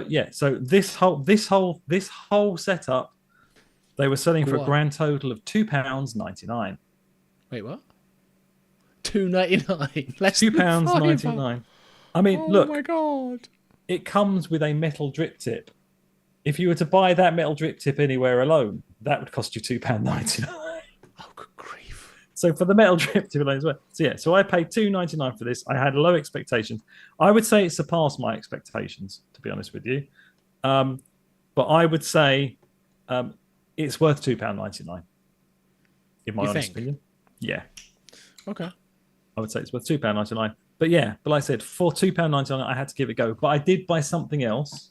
yeah. So this whole setup, they were selling for a grand total of £2.99. Wait, what? £2.99. Less £2.99. I mean, look. Oh my god! It comes with a metal drip tip. If you were to buy that metal drip tip anywhere alone, that would cost you £2.99. Oh, good grief! So for the metal drip tip alone as well. So yeah. So I paid £2.99 for this. I had low expectations. I would say it surpassed my expectations, to be honest with you. But I would say it's worth £2.99. In my honest opinion. Yeah. Okay. I would say it's worth £2.99. But yeah, but like I said, for £2.99, I had to give it a go. But I did buy something else.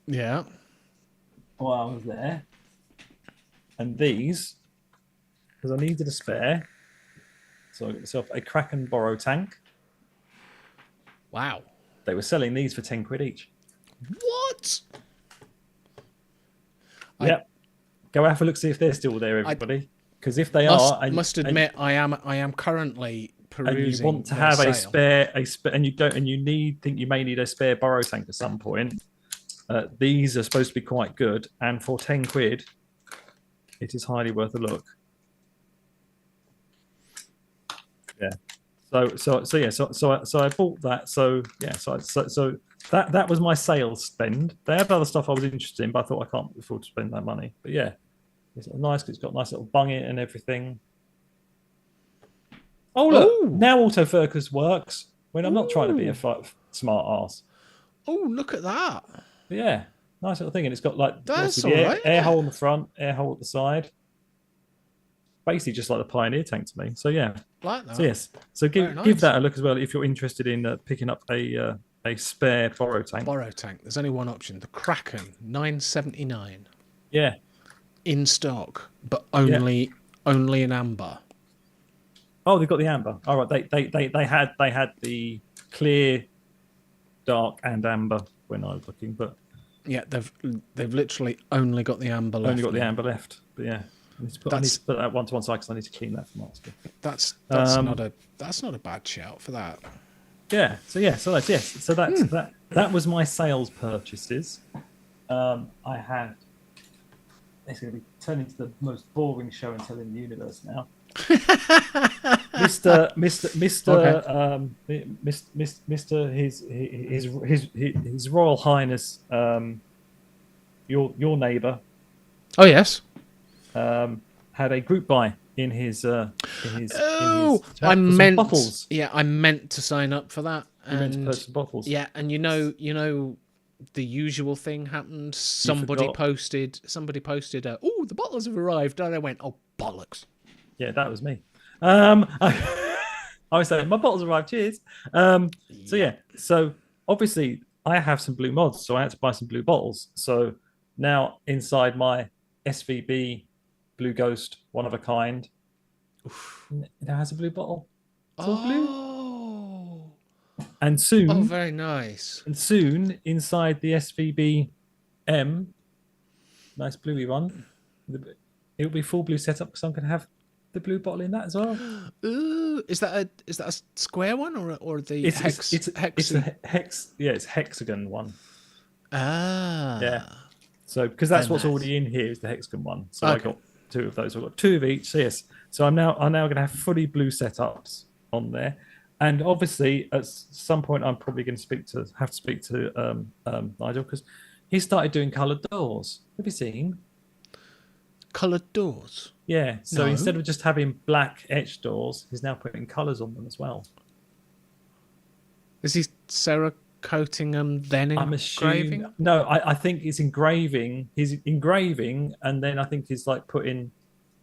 Yeah. While I was there. And these, because I needed a spare. So I got myself a Kraken Borrow tank. Wow. They were selling these for 10 quid each. What? Yep. Go have a look, see if they're still there, everybody. Because if they I must admit, I am currently perusing. And you want to have a spare, and you think you may need a spare borrow tank at some point. These are supposed to be quite good, and for 10 quid, it is highly worth a look. Yeah. So I bought that. So yeah. So that was my sales spend. They had other stuff I was interested in, but I thought I can't afford to spend that money. But yeah. It's nice because it's got a nice little bung in and everything. Oh, look. Now autofocus works when I'm not trying to be a smart ass. Oh, look at that. But yeah. Nice little thing. And it's got like the air hole in the front, air hole at the side. Basically just like the Pioneer tank to me. So yeah. Like that. So yes. So give that a look as well if you're interested in picking up a spare borrow tank. Borrow tank. There's only one option. The Kraken, $9.79. Yeah. In stock, but only in amber. Oh, they've got the amber. All right, they had the clear, dark, and amber when I was looking, but yeah, they've literally only got the amber left. Only got the amber left, but yeah, I need to put that one to one side because I need to clean that from Oscar. That's not a bad shout for that. Yeah. So that's yes. So that was my sales purchases. I had. It's going to be turning to the most boring show and tell in the universe now. His Royal Highness, your neighbour. Oh yes. Had a group buy in his. I meant bottles. Yeah, I meant to sign up for that. You meant to purchase bottles. Yeah, and you know. The usual thing happened. Somebody posted, the bottles have arrived. And I went, oh, bollocks. Yeah, that was me. I was saying, my bottles arrived. Cheers. So obviously, I have some blue mods, so I had to buy some blue bottles. So now inside my SVB Blue Ghost, one of a kind, it now has a blue bottle. It's all blue. And soon, very nice. And soon, inside the SVB M, nice bluey one, it'll be full blue setup because I'm going to have the blue bottle in that as well. Ooh, is that a square one or the hex? It's a hex. Yeah, it's hexagon one. Ah, yeah. So because that's what's already in here is the hexagon one. So I got two of those. I've got two of each. So yes. So I'm now going to have fully blue setups on there. And obviously, at some point, I'm probably going to have to speak to Nigel because he started doing coloured doors. Have you seen? coloured doors? Yeah. So No. instead of just having black etched doors, he's now putting colours on them as well. Is he Cerakoting them then I'm engraving? assuming. No, I think it's engraving. He's engraving, and then I think he's like putting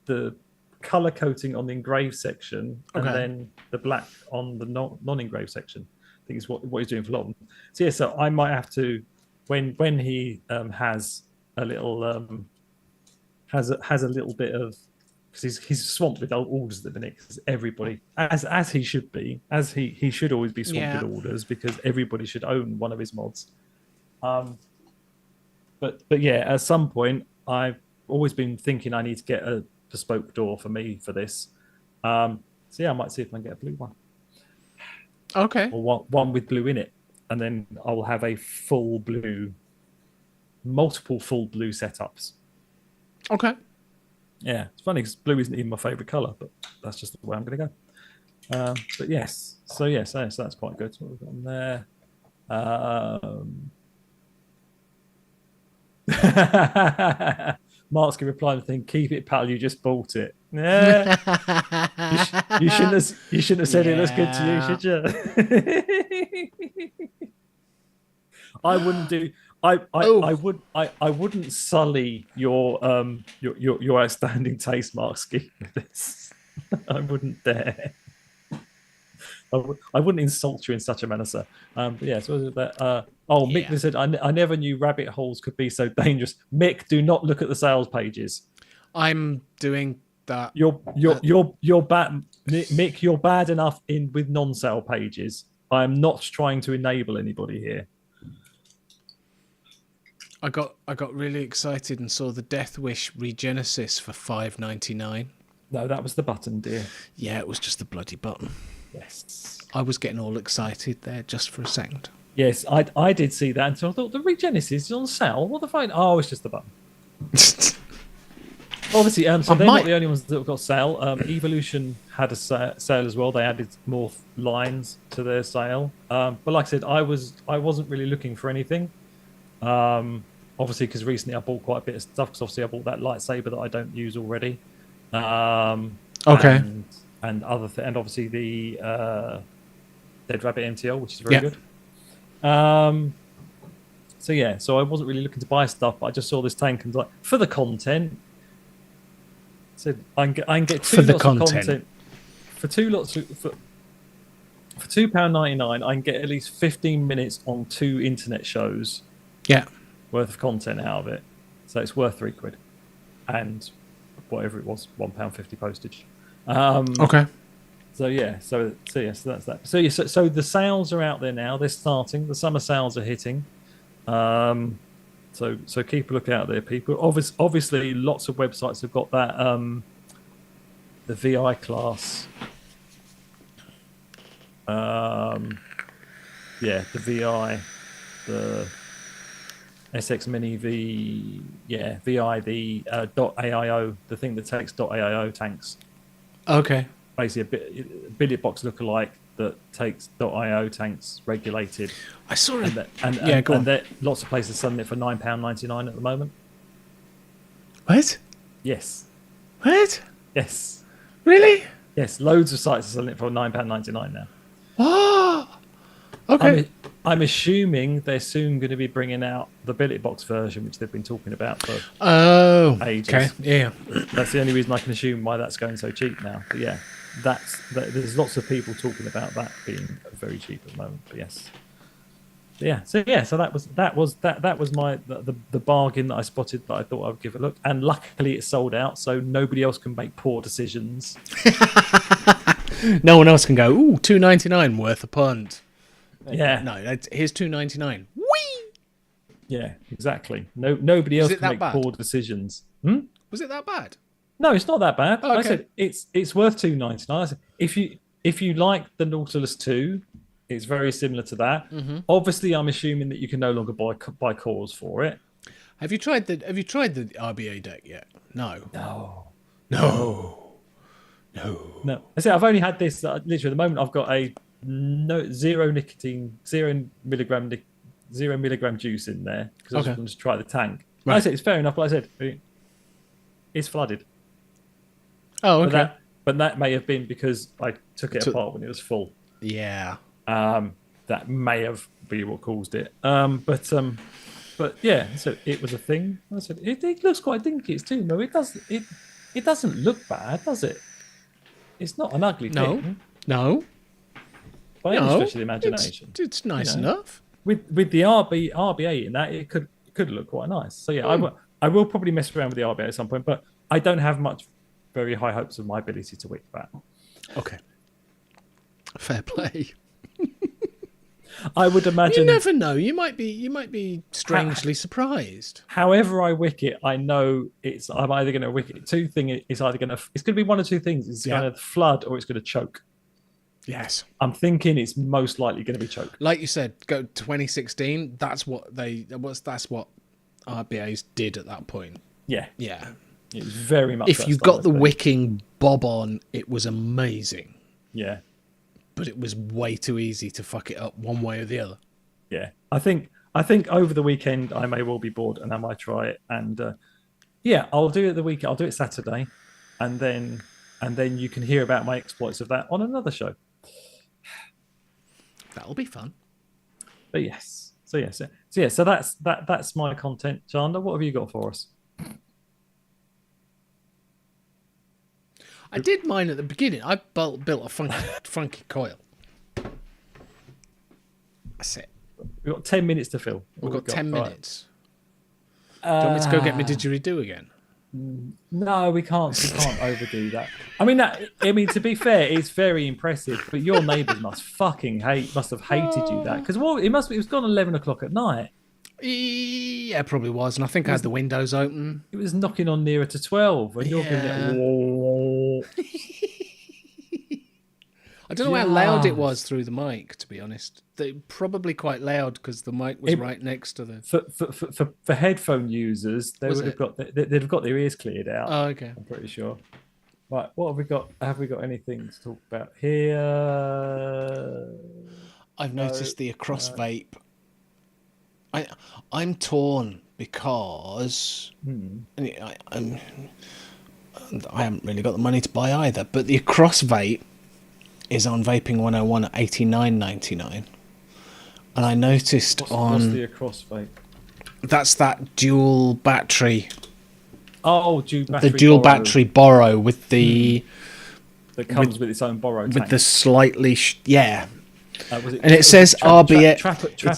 the color coating on the engraved section, and then the black on the non-engraved section. I think is what he's doing for a lot of them. So yeah, so I might have to when he has a little has a little bit of, because he's swamped with orders at the minute, because everybody, as he should be, as he should always be swamped with orders, because everybody should own one of his mods. But yeah, at some point I've always been thinking I need to get a bespoke door for me for this. So yeah, I might see if I can get a blue one. Okay. Or one with blue in it, and then I'll have a full blue, multiple full blue setups. Okay. Yeah, it's funny because blue isn't even my favourite colour, but that's just the way I'm going to go. But yes, so that's quite good. So what we've got on there. Mark's going to reply to the thing, keep it, pal, you just bought it. Yeah. you shouldn't have said it looks good to you, should you? I wouldn't do. I wouldn't sully your outstanding taste, Mark, scheme with this. I wouldn't dare. I wouldn't insult you in such a manner, sir. But yeah, so was it that? Mick said, I never knew rabbit holes could be so dangerous. Mick, do not look at the sales pages. I'm doing that. You're bad, Mick. You're bad enough with non-sale pages. I am not trying to enable anybody here. I got really excited and saw the Death Wish Regenesis for $5.99. No, that was the button, dear. Yeah, it was just the bloody button. Yes. I was getting all excited there just for a second. Yes, I did see that, and so I thought the Regenesis is on sale. What the fuck? Oh, it's just the button. Obviously, so they're not the only ones that have got sale. Evolution had a sale as well. They added more lines to their sale. But like I said, I wasn't really looking for anything. Obviously, because recently I bought quite a bit of stuff. Because obviously I bought that lightsaber that I don't use already. Okay. And and obviously the Dead Rabbit MTL, which is very good. So yeah, so I wasn't really looking to buy stuff, but I just saw this tank and like, for the content. So I can get two lots of content for two lots for £2.99. I can get at least 15 minutes on 2 internet shows. Yeah, worth of content out of it. So it's worth £3, and whatever it was, £1.50 postage. Okay. So that's that. So the sales are out there now. They're starting. The summer sales are hitting. So keep a look out there, people. Obviously, lots of websites have got that the VI class. The VI, the SX Mini VI, the .aio, the thing that takes .aio tanks. Okay. Basically, a billiard box lookalike that takes .io tanks regulated. I saw it. Go on. Lots of places selling it for £9.99 at the moment. What? Yes. What? Yes. Really? Yes. Loads of sites are selling it for £9.99 now. Oh. Okay. I'm assuming they're soon going to be bringing out the billet box version, which they've been talking about for ages. Okay. Yeah. That's the only reason I can assume why that's going so cheap now. But yeah, there's lots of people talking about that being very cheap at the moment. But yes. So that was my the bargain that I spotted that I thought I would give a look, and luckily it sold out, so nobody else can make poor decisions. No one else can go, ooh, $2.99 worth a punt. Yeah. No, here's $2.99. Whee! Yeah, exactly. Nobody else can make poor decisions. Was it that bad? No, it's not that bad. Oh, okay. I said it's worth $2.99. I said if you like the Nautilus 2, it's very similar to that. Mm-hmm. Obviously, I'm assuming that you can no longer buy cores for it. Have you tried the RBA deck yet? No. I said I've only had this literally at the moment. I've got a zero milligram juice in there because I was going to try the tank. Right. I said it's fair enough, but I said it's flooded. Oh, okay. But that may have been because I took it apart when it was full. Yeah. That may have been what caused it. But yeah, so it was a thing. I said it looks quite dinky. It's too. No, it doesn't look bad, does it? It's not an ugly thing. No. By any stretch of the imagination. It's nice enough. With the RBA in that, it could look quite nice. So yeah, I will probably mess around with the RBA at some point, but I don't have very high hopes of my ability to wick that. Okay. Fair play. I would imagine. You never know. You might be strangely surprised. However I wick it, I know I'm either going to wick it. It's going to be one of two things. It's going to flood or it's going to choke. Yes. I'm thinking it's most likely going to be choke. Like you said, go 2016. That's what RBAs did at that point. Yeah. Yeah. It was very much. If you got the wicking bob on, it was amazing. Yeah. But it was way too easy to fuck it up one way or the other. Yeah. I think over the weekend I may well be bored and I might try it. And I'll do it the weekend. I'll do it Saturday, and then you can hear about my exploits of that on another show. That'll be fun. But yes. So that's my content. Chandler, what have you got for us? I did mine at the beginning. I built a funky coil. That's it. We've got 10 minutes to fill. We've got 10 minutes. Do you want me to go get my didgeridoo again? No, we can't overdo that. I mean, to be fair, it's very impressive. But your neighbours must have hated you that because it was gone 11 o'clock at night. Yeah, it probably was, and I think I had the windows open. It was knocking on nearer to 12, and you're going. I don't know how loud it was through the mic. To be honest, probably quite loud because the mic was right next to the. For headphone users, they'd have got their ears cleared out. Oh, okay. I'm pretty sure. Right, what have we got? Have we got anything to talk about here? I've noticed the across vape. I'm torn because I haven't really got the money to buy either. But the across vape is on Vaping 101 at $89.99, and I noticed what's the across vape? That's that dual battery. Oh, the dual battery borrow with the that comes with its own borrow tank. With the slightly and it says RBA.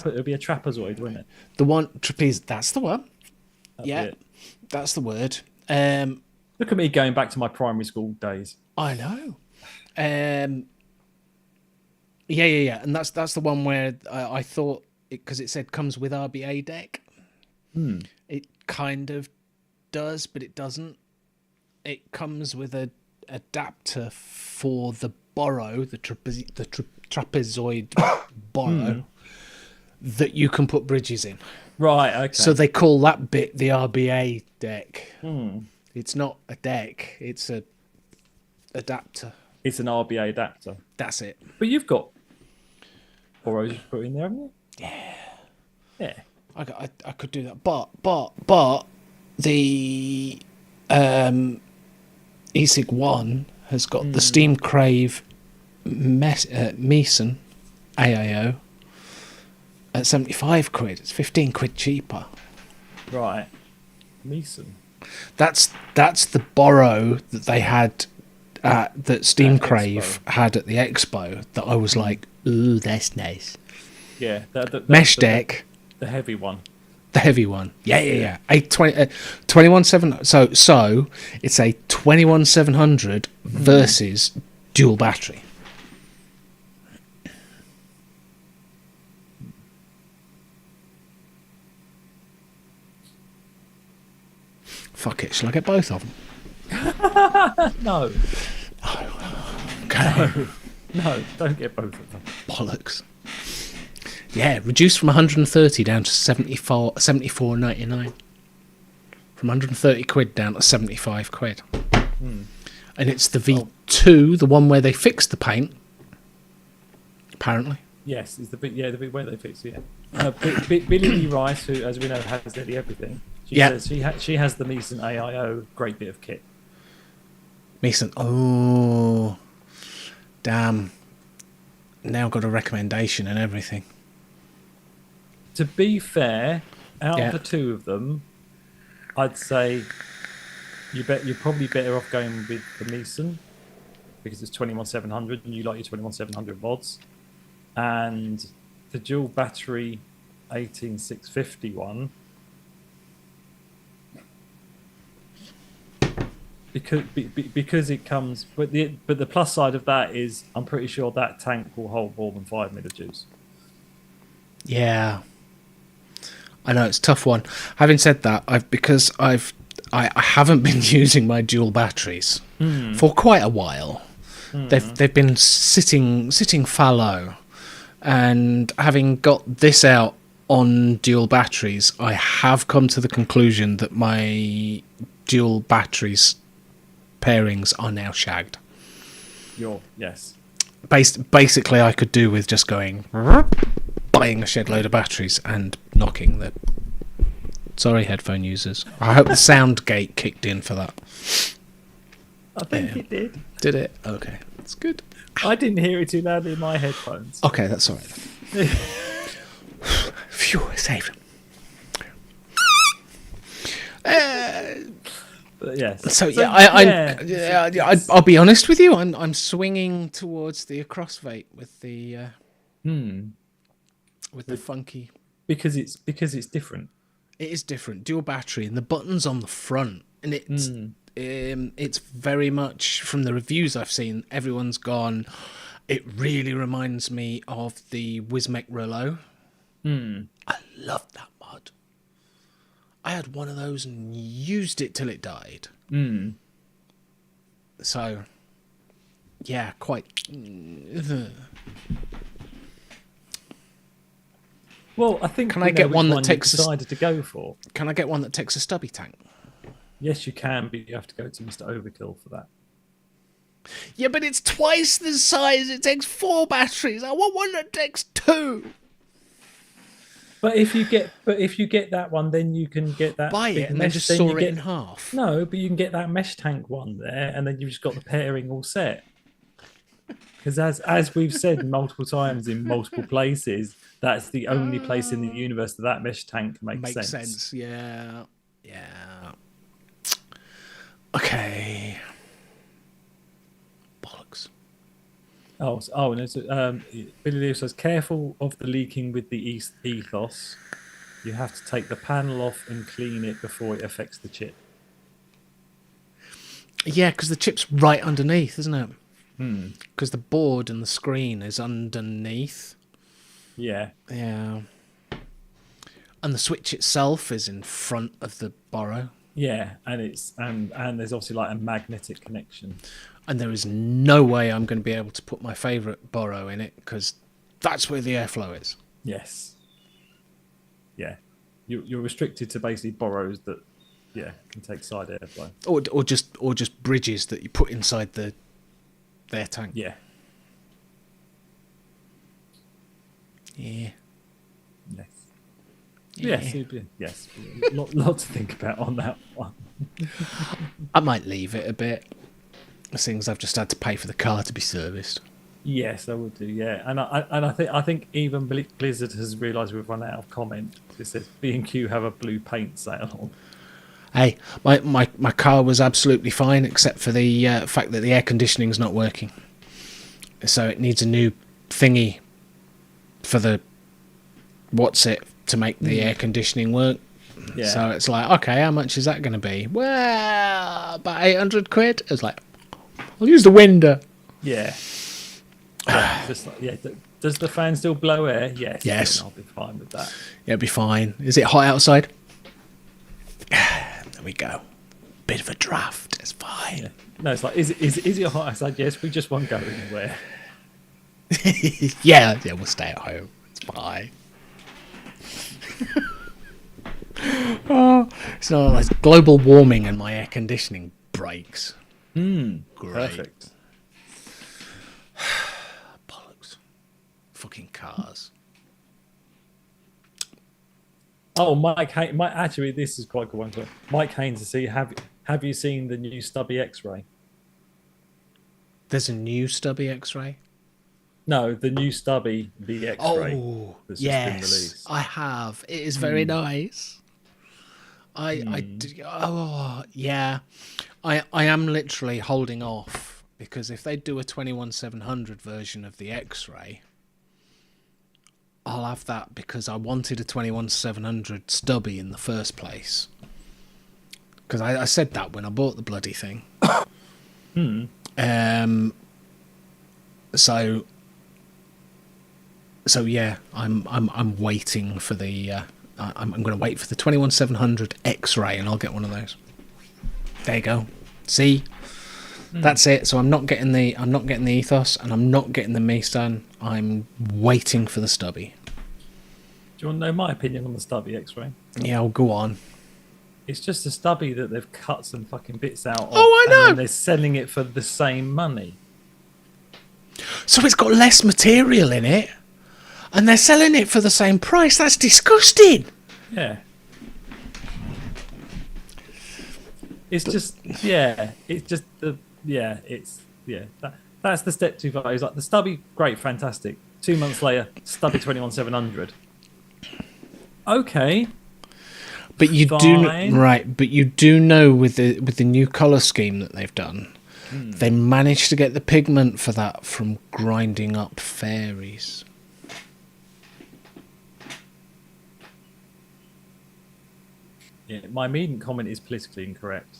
It'll be a trapezoid, wouldn't it? The one trapeze. That's the one. That's the word. Look at me going back to my primary school days. I know. Yeah, and that's the one where I thought because it said comes with RBA deck. It kind of does, but it doesn't. It comes with a adapter for the borrow, the trapezoid borrow that you can put bridges in. Right, okay. So they call that bit the RBA deck. It's not a deck, it's a adapter. It's an RBA adapter. That's it. But you've got borrows you put in there, haven't you? Yeah. I could do that. But the eSig 1 has got the Steam Crave Meson AIO at 75 quid. It's 15 quid cheaper. Right. Meson. That's the borrow that they had that Steam Crave had at the expo that I was like, ooh, that's nice. Yeah. Mesh deck. The heavy one. The heavy one. Yeah. 21700. So it's a 21700 versus dual battery. Fuck it. Shall I get both of them? No. Okay. No, don't get both of them. Bollocks. Yeah, reduced from 130 down to 74.99. From 130 quid down to 75 quid. And it's the V2, the one where they fixed the paint. Apparently. Yes, it's the bit where they fix it. Yeah. Billy Lee Rice, who, as we know, has nearly everything. She says she has the Meeson AIO, great bit of kit. Meeson, oh, damn. Now got a recommendation and everything. To be fair, out of the two of them, I'd say you're probably better off going with the Meeson because it's 21700 and you like your 21700 VODs, and the dual battery 18650 because it comes, but the plus side of that is I'm pretty sure that tank will hold more than 5 millijuice. Yeah, I know it's a tough one. Having said that, I haven't been using my dual batteries for quite a while. They've been sitting fallow, and having got this out on dual batteries, I have come to the conclusion that my dual batteries pairings are now shagged. Yes. Basically, I could do with just going, buying a shed load of batteries and knocking the... Sorry, headphone users. I hope the sound gate kicked in for that. I think it did. Did it? Okay, that's good. I didn't hear it too loudly in my headphones. Okay, that's all right. Phew, safe. Yes. So I'll be honest with you. I'm swinging towards the across vape with the funky, because it's different. It is different. Dual battery and the buttons on the front, and it's very much from the reviews I've seen. Everyone's gone. It really reminds me of the Wismec Relo. I loved that mod. I had one of those and used it till it died. So, yeah, quite. Well, I think. Can I get one that takes decided to go for? Can I get one that takes a stubby tank? Yes, you can, but you have to go to Mr. Overkill for that. Yeah, but it's twice the size. It takes 4 batteries. I want one that takes 2. But if you get that one, then you can get that. Buy it and then just saw it in half. No, but you can get that mesh tank one there, and then you've just got the pairing all set. Because as we've said multiple times in multiple places, that's the only place in the universe that mesh tank makes sense. Yeah. Okay. Bollocks. No. Billy Lee says, careful of the leaking with the ethos. You have to take the panel off and clean it before it affects the chip. Yeah, because the chip's right underneath, isn't it? Because the board and the screen is underneath. Yeah. And the switch itself is in front of the borrow. Yeah, and there's obviously like a magnetic connection. And there is no way I'm going to be able to put my favourite borrow in it because that's where the airflow is. Yes. Yeah. You're restricted to basically borrows that, can take side airflow. Or just bridges that you put inside the air tank. Yeah. Yeah. Yes. Yes. Lot to think about on that one. I might leave it a bit. Things I've just had to pay for the car to be serviced. Yes, I would do. Yeah, and I think even Blizzard has realised we've run out of comment. It says B&Q have a blue paint sale on. Hey, my car was absolutely fine except for the fact that the air conditioning's not working. So it needs a new thingy for the to make the air conditioning work. Yeah. So it's like, okay, how much is that going to be? Well, about 800 quid. It's like, I'll use the window. Yeah. Does the fan still blow air? Yes. I'll be fine with that. Yeah, it'll be fine. Is it hot outside? There we go. Bit of a draft. It's fine. Yeah. No, it's like, is it hot outside? Yes, we just won't go anywhere. yeah, we'll stay at home. It's fine. It's not like global warming and my air conditioning breaks. Great. Perfect. Bollocks. Fucking cars. Oh, Mike, actually, this is quite a good one. Mike Haynes to see. Have you seen the new stubby X-ray? There's a new stubby X-ray. No, the new stubby, the X-ray. Oh, that's yes, just been released. I have. It is very nice. Oh yeah, I am literally holding off because if they do a 21700 version of the X-ray, I'll have that because I wanted a 21700 stubby in the first place. Because I said that when I bought the bloody thing. So yeah, I'm waiting for the. I'm going to wait for the 21700 X-ray, and I'll get one of those. There you go. See, that's it. So I'm not getting the ethos, and I'm not getting the Meistan. I'm waiting for the stubby. Do you want to know my opinion on the stubby X-ray? Yeah, I'll go on. It's just a stubby that they've cut some fucking bits out of. Oh, I know. And they're selling it for the same money. So it's got less material in it, and they're selling it for the same price. That's disgusting. Yeah. It's just, yeah. It's just the, yeah. It's That's the step too far. It's like the stubby, great, fantastic. 2 months later, stubby 21700. Okay. But you But you do know with the new colour scheme that they've done, they managed to get the pigment for that from grinding up fairies. Yeah, my immediate comment is politically incorrect.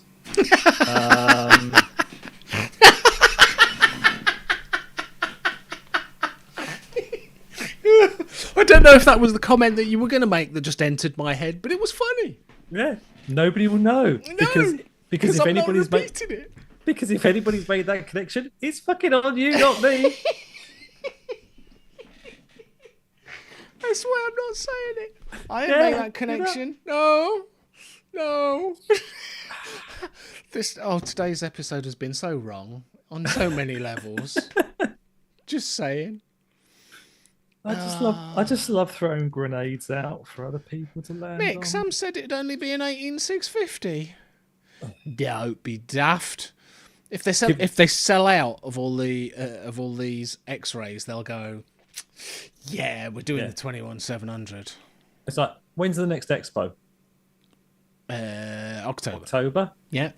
I don't know if that was the comment that you were going to make that just entered my head, but it was funny. Yeah, nobody will know because if anybody's made it. Because if anybody's made that connection, it's fucking on you, not me. I swear I'm not saying it. I didn't make that connection. No. Today's episode has been so wrong on so many levels. Just saying. I just love throwing grenades out for other people to land Nick, on. Sam said it'd only be an 18650. Don't be daft. If they sell out of all these X-rays, they'll go, yeah, we're doing the 21700. It's like, when's the next expo? October. Yeah.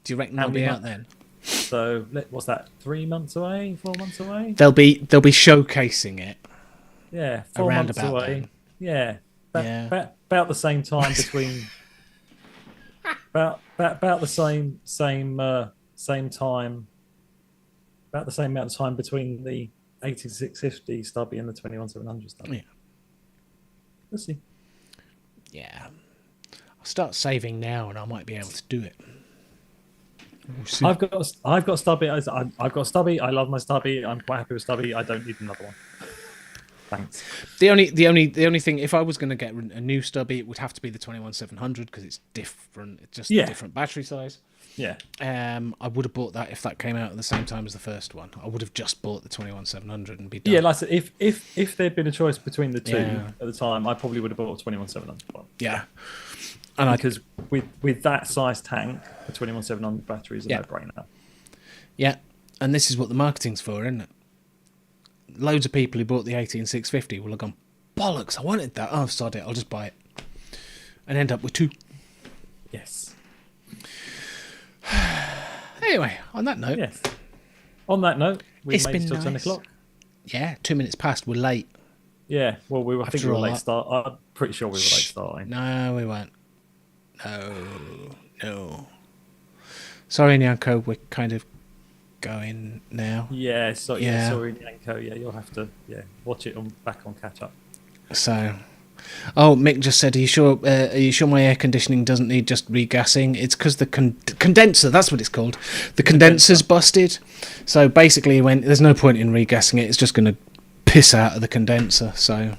Do you reckon they'll be out then? So what's that? 3 months away? 4 months away? They'll be showcasing it. Yeah, 4 months away. Then. Yeah, about the same time between. about the same time. About the same amount of time between the 18650 stubby and the 21700 stubby. Yeah. We'll see. Yeah. I'll start saving now, and I might be able to do it. I've got stubby. I've got stubby. I love my stubby. I'm quite happy with stubby. I don't need another one. Thanks. The only thing, if I was going to get a new stubby, it would have to be the 21700 because it's different. It's just a different battery size. Yeah. I would have bought that if that came out at the same time as the first one. I would have just bought the 21700 and be done. Yeah, like I said, if there'd been a choice between the two at the time, I probably would have bought a 21700 one. Yeah. Because with that size tank, the 21700 battery is a no-brainer. Yeah, and this is what the marketing's for, isn't it? Loads of people who bought the 18650 will have gone, bollocks, I wanted that. Oh, sod it, I'll just buy it. And end up with two. Yes. Anyway, on that note. Yes. On that note, we've made it till 10 o'clock. Yeah, 2 minutes past, we're late. Yeah, well, I think we were late start. I'm pretty sure we were late starting. No, we weren't. No. Sorry, Nyanko, we're kind of going now. Yeah, sorry, Nyanko. Yeah, you'll have to watch it back on catch up. So, Mick just said, are you sure my air conditioning doesn't need just regassing? It's because the condenser, that's what it's called. The condenser's busted. So basically, there's no point in regassing it. It's just going to piss out of the condenser. So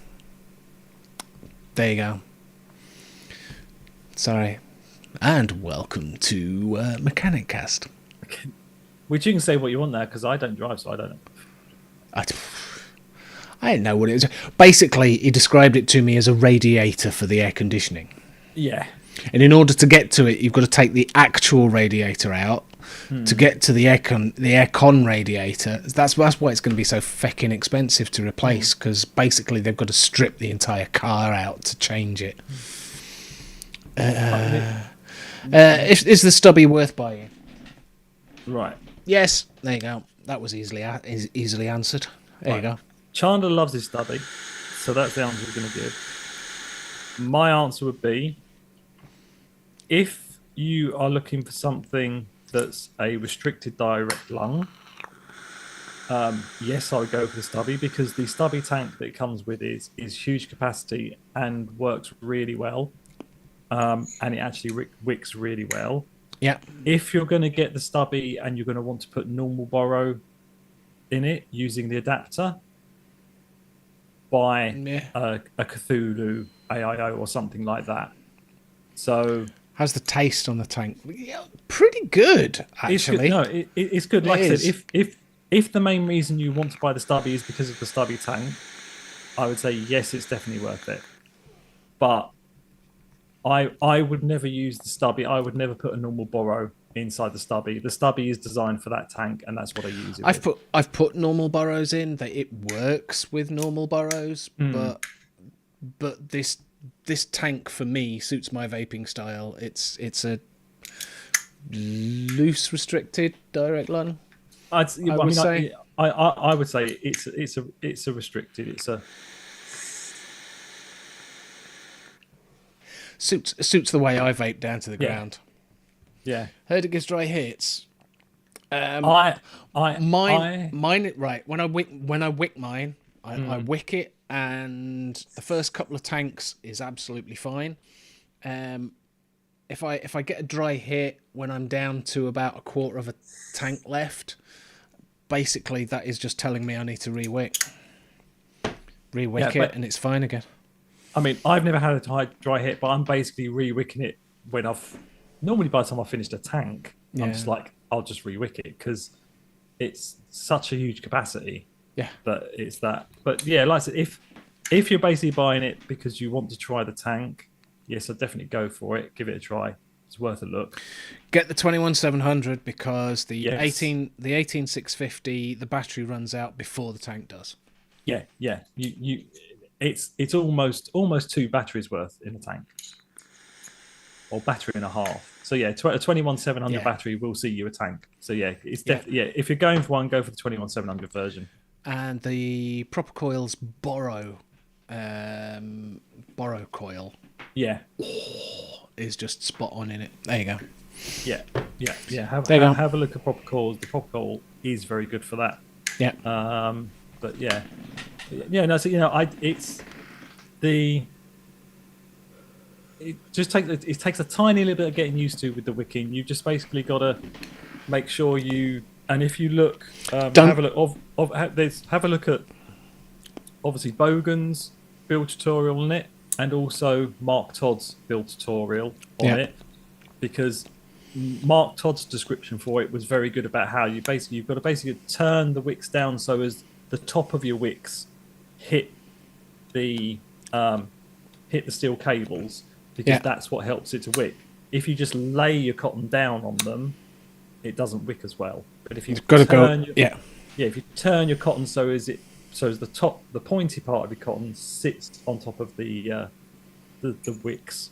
there you go. Sorry. And welcome to Mechanic Cast. Which you can say what you want there, because I don't drive, so I don't know. I didn't know what it was. Basically, he described it to me as a radiator for the air conditioning. Yeah. And in order to get to it, you've got to take the actual radiator out to get to the aircon radiator. That's why it's going to be so feckin' expensive to replace, because basically they've got to strip the entire car out to change it. Is the stubby worth buying? Right. Yes. There you go. That was easily answered. There you go. Chandler loves his stubby, so that's the answer we're going to give. My answer would be, if you are looking for something that's a restricted direct lung, yes, I would go for the stubby, because the stubby tank that it comes with is huge capacity and works really well, and it actually wicks really well. Yeah. If you're going to get the stubby and you're going to want to put normal borrow in it using the adapter, buy a Cthulhu AIO or something like that. So how's the taste on the tank? Yeah, pretty good, actually. It's good. Like I said, if the main reason you want to buy the stubby is because of the stubby tank, I would say yes, it's definitely worth it. But I would never use the stubby. I would never put a normal borrow inside the stubby. The stubby is designed for that tank, and that's what I use it with. I've put normal burrows in. That it works with normal burrows, but this tank for me suits my vaping style. It's a loose restricted direct lung. I would say it's a restricted. Suits the way I vape down to the ground. Yeah. Heard it gives dry hits. Mine right. When I wick mine, I wick it, and the first couple of tanks is absolutely fine. If I get a dry hit when I'm down to about a quarter of a tank left, basically that is just telling me I need to re-wick it, and it's fine again. I mean, I've never had a dry hit, but I'm basically re-wicking it when normally by the time I finished a tank, I'm just like, I'll just re-wick it, because it's such a huge capacity. Yeah. That it's that. But yeah, like I said, if you're basically buying it because you want to try the tank, yes, I'd definitely go for it. Give it a try. It's worth a look. Get the 21700, because the 18650, the battery runs out before the tank does. Yeah. It's almost 2 batteries worth in the tank, or battery and a half. So yeah, a 21700 battery will see you a tank. So yeah, it's definitely if you're going for one, go for the 21700 version. And the Proper Coil's borrow coil. Yeah. Is just spot on in it. There you go. Yeah. Have a look at Proper Coils. The Proper Coil is very good for that. Yeah. But yeah. No. So it takes a tiny little bit of getting used to with the wicking. You just basically got to make sure and if you look, have a look have a look at obviously Bogan's build tutorial on it, and also Mark Todd's build tutorial on it, because Mark Todd's description for it was very good about how you've got to basically turn the wicks down so as the top of your wicks hit the steel cables, because that's what helps it to wick. If you just lay your cotton down on them, it doesn't wick as well. But if you if you turn your cotton so as the pointy part of your cotton sits on top of the wicks,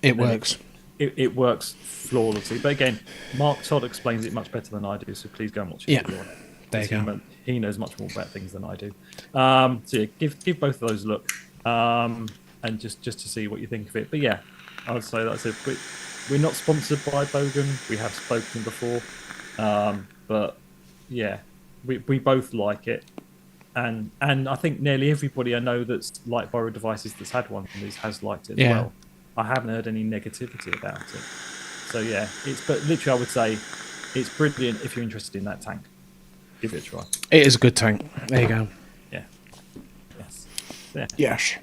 it works. It works flawlessly. But again, Mark Todd explains it much better than I do, so please go and watch it. Yeah, there you go. He knows much more about things than I do. So yeah, give both of those a look, and just to see what you think of it. But yeah, I would say that's it. We're not sponsored by Bogan. We have spoken before, but yeah, we both like it, and I think nearly everybody I know that's like borrowed devices that's had one from these has liked it as well. I haven't heard any negativity about it. So yeah, but literally I would say it's brilliant if you're interested in that tank. Give it a try. It is a good tank. There you go. Yeah. Yes. Yeah. Yes.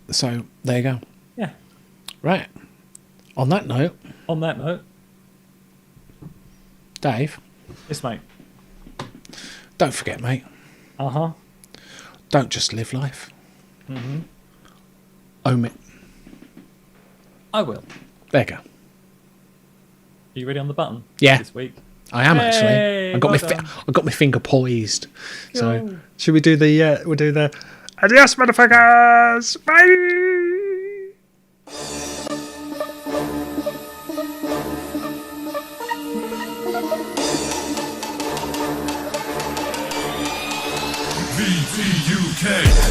So there you go. Yeah. Right. On that note, Dave. Yes, mate. Don't forget, mate. Don't just live life. Own it. I will. There you go. Are you ready on the button? Yeah. This week. I am actually. Hey, I got my finger poised. So should we do the? We'll do the. Adios, motherfuckers. Bye. VTUK.